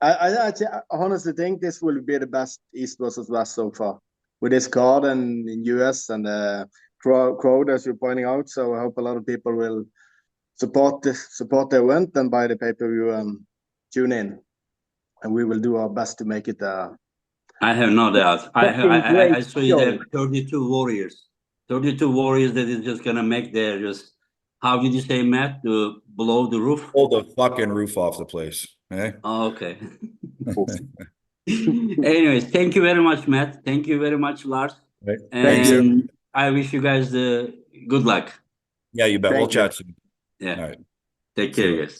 I honestly think this will be the best East versus West so far with this card and in US and crowd, as you're pointing out. So I hope a lot of people will support the event and buy the pay-per-view and tune in, and we will do our best to make it. I have no doubt. Great I saw you show. have 32 warriors. 32 warriors that is just gonna make their just, how did you say, Matt, to blow the roof? Pull the fucking roof off the place. Eh? Oh, okay. Anyways, thank you very much, Matt. Thank you very much, Lars. Right. Thank you. And I wish you guys the good luck. Yeah, you bet. We'll Thank you. chat soon. Yeah. All right. Take See care, ya. guys.